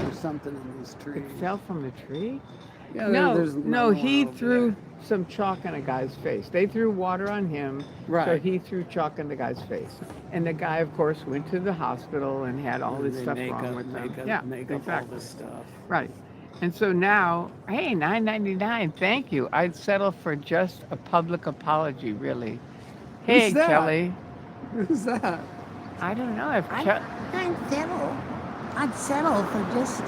there's something in these trees. It fell from the tree? Yeah, No, there's no, one he over threw there. some chalk in a guy's face. They threw water on him, so Right. he threw chalk in the guy's face. And the guy, of course, went to the hospital and had all this They stuff make wrong up, with him. make up, Yeah, make up exactly. all this stuff. Right. And so now, hey, $9.99, thank you. I'd settle for just a public apology, really. Hey, Who's that? Kelly. Who's that? I don't know if I'd settle for just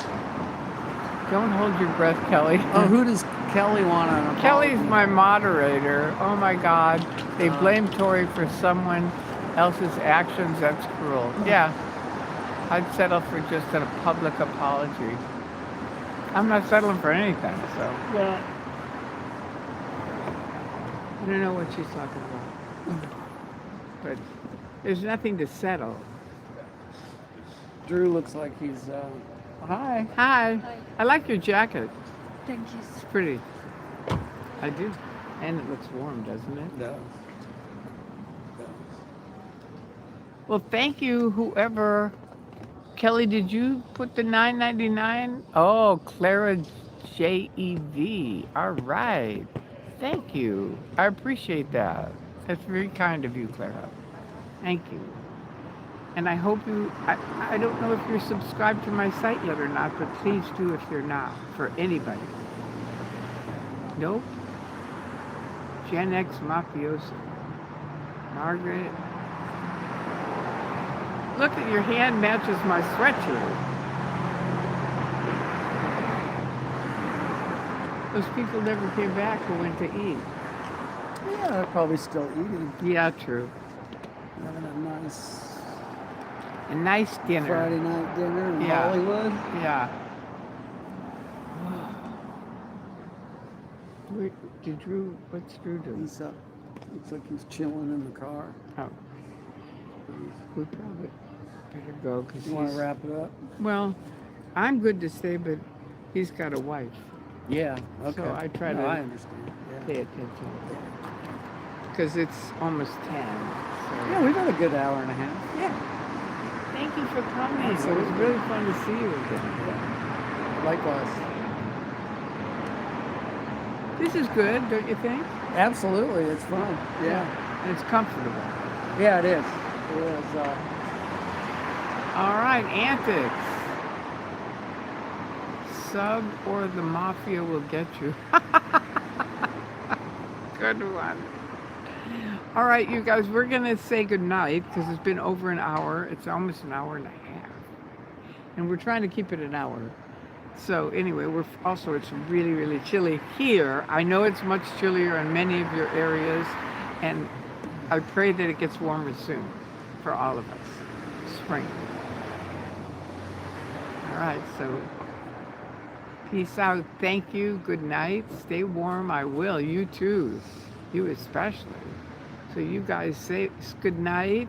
don't hold your breath, Kelly. Oh, who does Kelly want to? Kelly's my moderator. Oh my God. They blame Tory for someone else's actions. That's cruel. Yeah. I'd settle for just a public apology. I'm not settling for anything, so. Well, I don't know what she's talking about. But there's nothing to settle. Drew looks like he's. Hi. Hi. I like your jacket. thank you. It's pretty. I do. And it looks warm, doesn't it? No. Well, thank you, whoever. Kelly, did you put the $9.99? Oh, Clara JEV. All right. Thank you. I appreciate that. That's very kind of you, Clara. Thank you. And I hope you, I don't know if you're subscribed to my site yet or not, but please do if you're not, for anybody. Nope. Gen X Mafioso. Margaret. Look at your hand matches my sweatshirt. Those people never came back who went to eat. Yeah, they're probably still eating. Yeah, true. Having a A nice dinner. Friday night dinner in Yeah. Hollywood. Yeah. Did Drew, what's Drew doing? He's up. Looks like he's chilling in the car. Oh. We probably better go because You want to wrap it up? well, I'm good to stay, but he's got a wife. Yeah. Okay. So I try No, to I understand. Yeah. pay attention. Because it's almost 10. Yeah, we've had a good hour and a half. Yeah. Thank you for coming. It was Absolutely. really fun to see you again. Likewise. This is good, don't you think? Absolutely, it's fun. Yeah. And it's comfortable. Yeah, it is. It is. All right, antics. Sub or the mafia will get you. Good one. All right, you guys, we're going to say goodnight because it's been over an hour. It's almost an hour and a half. And we're trying to keep it an hour. So anyway, it's really, really chilly here. I know it's much chillier in many of your areas. And I pray that it gets warmer soon for all of us. Spring. All right, so peace out. Thank you. Good night. Stay warm. I will. You too. You especially. So you guys say good night.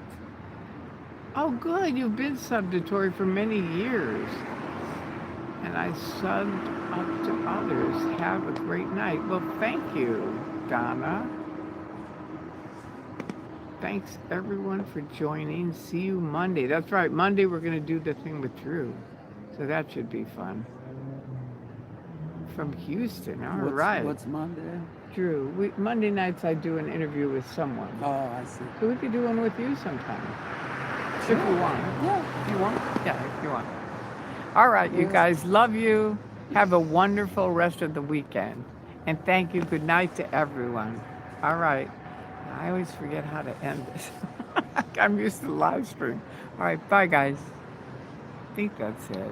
Oh, good. You've been subbed to Tory for many years. And I subbed up to others. Have a great night. Well, thank you, Donna. Thanks, everyone, for joining. See you Monday. That's right. Monday, we're going to do the thing with Drew. So that should be fun. From Houston. All right. What's Monday? Drew, Monday nights I do an interview with someone. Oh, I see. So we could do one with you sometime. If you want. Yeah, if you want. Yeah, if you want. All right, you guys. Love you. Have a wonderful rest of the weekend. And thank you. Good night to everyone. All right. I always forget how to end this. I'm used to the live stream. All right. Bye, guys. I think that's it.